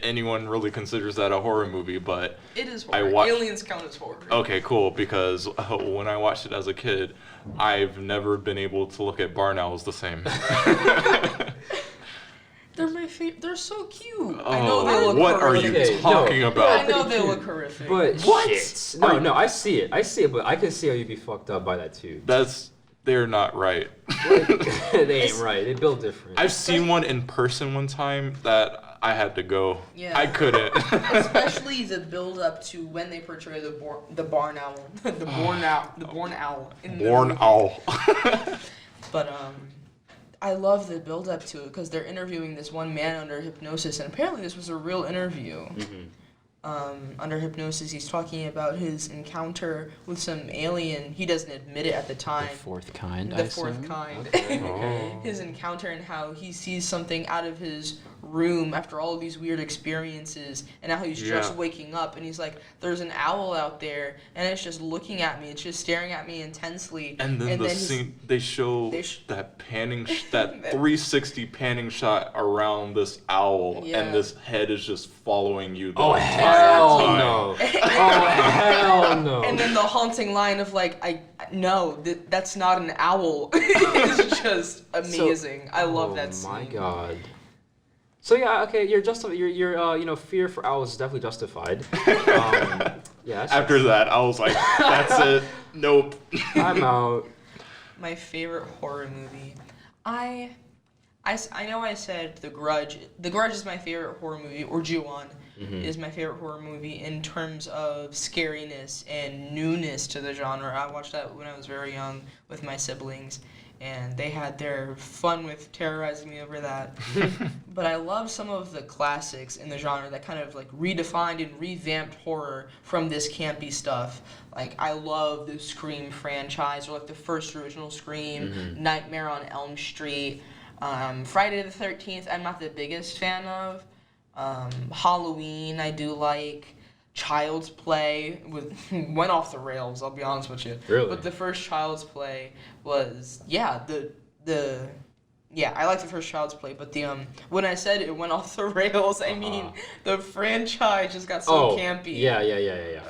anyone really considers that a horror movie, but it is horror. Aliens count as horror. Okay, cool. Because when I watched it as a kid, I've never been able to look at barn owls the same. They're my favorite. They're so cute. Oh, I know they look what horrific. are you talking about? I know they look horrific. But What? Shit. No, I see it, but I can see how you'd be fucked up by that too. They're not right. They ain't right. They build different. I've seen one in person one time that I had to go. Yeah. I couldn't. Especially the build up to when they portray the barn owl, the born owl. In the Born movie. owl. But I love the build up to it because they're interviewing this one man under hypnosis, and apparently this was a real interview. Under hypnosis, he's talking about his encounter with some alien. He doesn't admit it at the time. The fourth kind. The fourth kind. Okay. His encounter and how he sees something out of his room after all of these weird experiences, and now he's just waking up, and he's like, there's an owl out there, and it's just looking at me, it's just staring at me intensely. And then the scene, they show that panning, that 360 panning shot around this owl, and this head is just following you the entire time. No. Oh, hell no. And then the haunting line of like, that's not an owl. It's just amazing. I love that scene. Oh my god. So yeah, okay, your fear for owls is definitely justified. After that, I was like, that's it. Nope. I'm out. My favorite horror movie. I know I said The Grudge. The Grudge is my favorite horror movie, or Ju-on is my favorite horror movie in terms of scariness and newness to the genre. I watched that when I was very young with my siblings, and they had their fun with terrorizing me over that. But I love some of the classics in the genre that kind of like redefined and revamped horror from this campy stuff. Like, I love the Scream franchise, or like the first original Scream, Nightmare on Elm Street, Friday the 13th, I'm not the biggest fan of. Halloween, I do like. Child's Play went off the rails, I'll be honest with you. Really? But the first Child's Play was, I like the first Child's Play, but the when I said it went off the rails, I mean the franchise just got so campy. Yeah,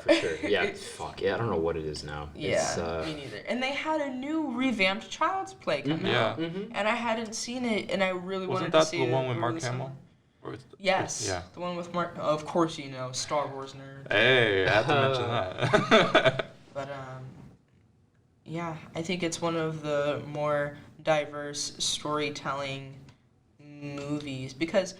for sure. Yeah, fuck, yeah, I don't know what it is now. Yeah, me neither. And they had a new revamped Child's Play come out, and I hadn't seen it, and I really wanted to see it. Wasn't that the one with Mark Hamill? Yes, the one with Mark. Of course, you know, Star Wars nerd. Hey, I had to mention that. But I think it's one of the more diverse storytelling movies because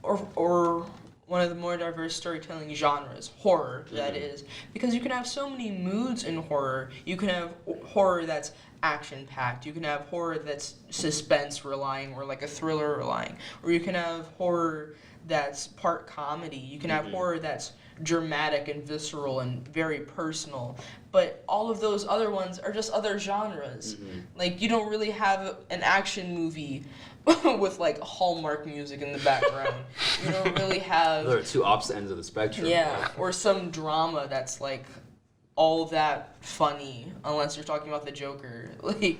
or one of the more diverse storytelling genres, horror, that is, because you can have so many moods in horror. You can have horror that's action-packed. You can have horror that's suspense-relying, or like a thriller-relying. Or you can have horror that's part comedy. You can have horror that's dramatic and visceral and very personal. But all of those other ones are just other genres. Like, you don't really have an action movie with like Hallmark music in the background. You don't really have... There are two opposite ends of the spectrum. Yeah, or some drama that's like all that funny, unless you're talking about the Joker. Like,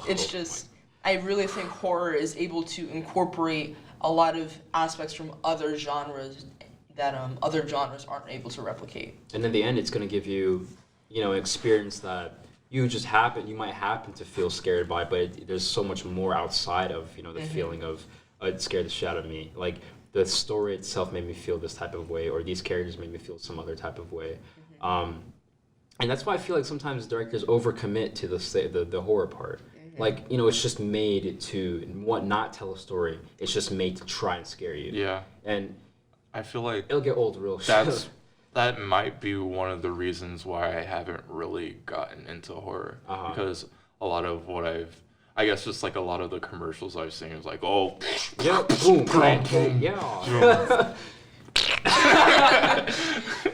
it's just, I really think horror is able to incorporate a lot of aspects from other genres that other genres aren't able to replicate. And in the end, it's going to give you, an experience that you might happen to feel scared by, but there's so much more outside of, the feeling of, it scared the shit out of me. Like, the story itself made me feel this type of way, or these characters made me feel some other type of way. And that's why I feel like sometimes directors overcommit to the horror part. Like, it's just made to not tell a story. It's just made to try and scare you. Yeah. And I feel like it'll get old real that might be one of the reasons why I haven't really gotten into horror. Because a lot of what I guess just like a lot of the commercials I've seen is like, oh, yeah, boom, boom, yeah.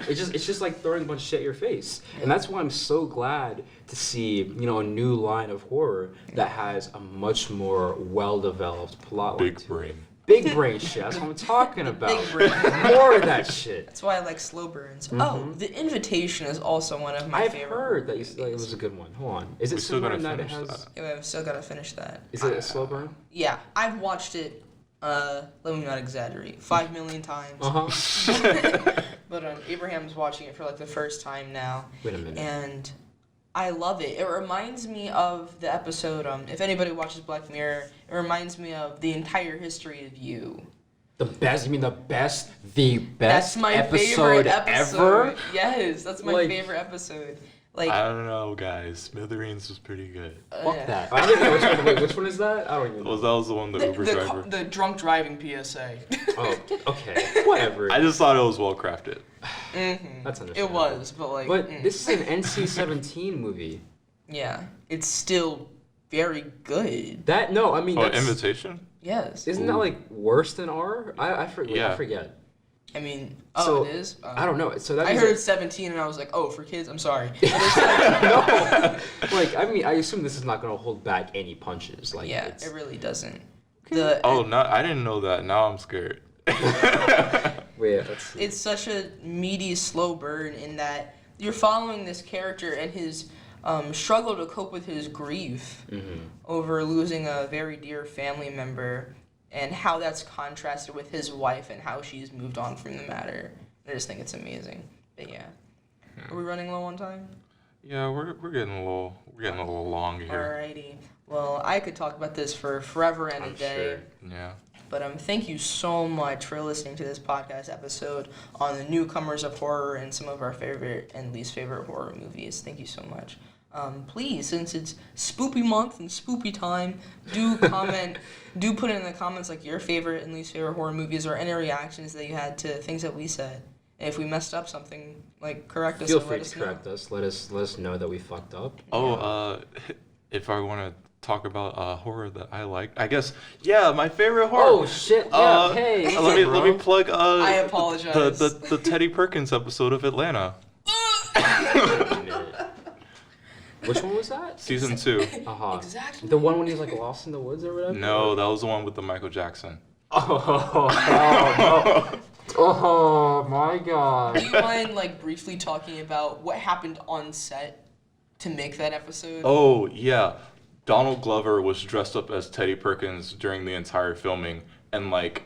It's just like throwing a bunch of shit at your face. And that's why I'm so glad to see, a new line of horror that has a much more well-developed plot line. Big brain. Big brain shit. That's what I'm talking about. Big brain. More of that shit. That's why I like slow burns. Oh, The Invitation is also one of my favorite. I've heard that it was a good one. Hold on. Is it similar in that it has... Yeah, I've still got to finish that. Is it a slow burn? Yeah, I've watched it, let me not exaggerate, 5 million times. But Abraham's watching it for like the first time now. Wait a minute. And I love it. It reminds me of the episode, if anybody watches Black Mirror, it reminds me of The Entire History of You. The best? You mean the best That's my episode favorite episode ever? Yes, that's my favorite episode. Like, I don't know, guys. Smithereens was pretty good. Fuck that. I didn't know which one. Wait, which one is that? I don't even know. That was the one, the Uber driver. The drunk driving PSA. Oh, okay. Whatever. I just thought it was well crafted. That's understandable. It was, but like... But this is an NC-17 movie. Yeah, it's still very good. Invitation? Yes. Isn't that like worse than R? I forget. I mean, so, it is? I don't know. So that I heard 17 and I was like, oh, for kids? I'm sorry. No. Like, I mean, I assume this is not going to hold back any punches. Like, yeah, it really doesn't. Oh, no, I didn't know that. Now I'm scared. Wait, let's see. It's such a meaty, slow burn in that you're following this character and his struggle to cope with his grief over losing a very dear family member, and how that's contrasted with his wife and how she's moved on from the matter. I just think it's amazing. But yeah, are we running low on time? Yeah, we're getting a little long here. Alrighty. Well, I could talk about this for forever and a day. Sure. Yeah. But thank you so much for listening to this podcast episode on the newcomers of horror and some of our favorite and least favorite horror movies. Thank you so much. Please, since it's spoopy month and spoopy time, do comment, do put in the comments like your favorite and least favorite horror movies or any reactions that you had to things that we said. And if we messed up something, like correct us. Feel and free let us to correct us. Let us know that we fucked up. Oh, if I want to talk about horror that I like, I guess, yeah, my favorite horror. Oh shit! Yeah. Hey. Let me plug. I apologize. The Teddy Perkins episode of Atlanta. Which one was that? Season 2. Exactly. The one when he was like lost in the woods or whatever? No, that was the one with the Michael Jackson. Oh, oh my god. Do you mind like briefly talking about what happened on set to make that episode? Oh, yeah. Donald Glover was dressed up as Teddy Perkins during the entire filming, and like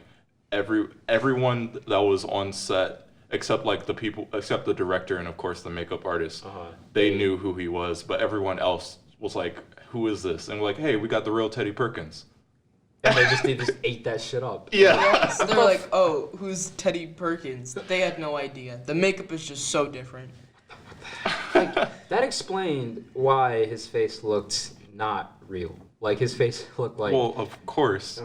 everyone that was on set except the director and of course the makeup artist, they knew who he was, but everyone else was like, who is this? And we're like, hey, we got the real Teddy Perkins. And they just ate that shit up. Yeah. Yes, they're like, oh, who's Teddy Perkins? They had no idea. The makeup is just so different. Like, that explained why his face looked not real. Like, his face looked like... Well, of course.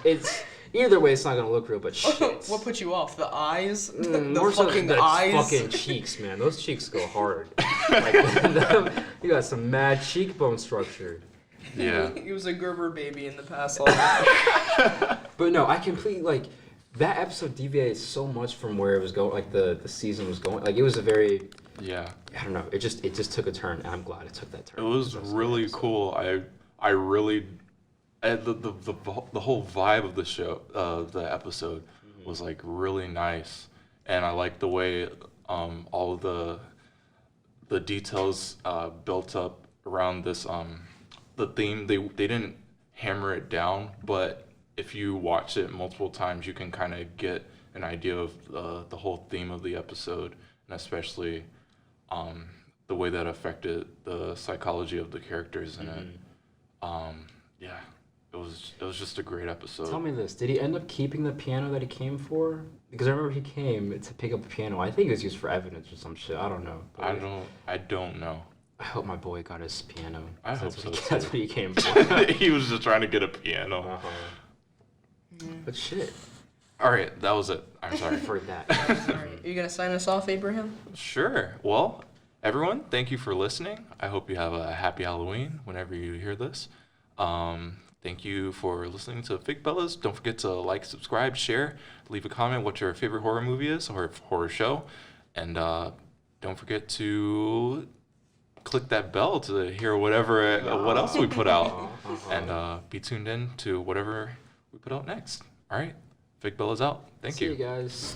It's... Either way, it's not gonna look real, but shit. What put you off? The eyes? The More so fucking the eyes? fucking cheeks, man. Those cheeks go hard. Like, you got some mad cheekbone structure. Yeah. He was a Gerber baby in the past life. But no, I completely, like, that episode deviated so much from where it was going, like, the season was going. Like, it was a very... Yeah. I don't know. It just took a turn, and I'm glad it took that turn. It was really cool. I really... the whole vibe of the show, the episode, was like really nice, and I like the way all of the details built up around this the theme. They didn't hammer it down, but if you watch it multiple times, you can kind of get an idea of the whole theme of the episode, and especially the way that affected the psychology of the characters in it. Yeah. It was just a great episode. Tell me this: did he end up keeping the piano that he came for? Because I remember he came to pick up the piano. I think it was used for evidence or some shit. I don't know. I don't know. I hope my boy got his piano. I hope so too. That's what he came for. He was just trying to get a piano. But shit. All right, that was it. I'm sorry. For that. Are you gonna sign us off, Abraham? Sure. Well, everyone, thank you for listening. I hope you have a happy Halloween whenever you hear this. Thank you for listening to Fig Bellas. Don't forget to like, subscribe, share, leave a comment what your favorite horror movie is or horror show. And don't forget to click that bell to hear what else we put out. And be tuned in to whatever we put out next. All right. Fig Bella's out. Thank you. See you guys.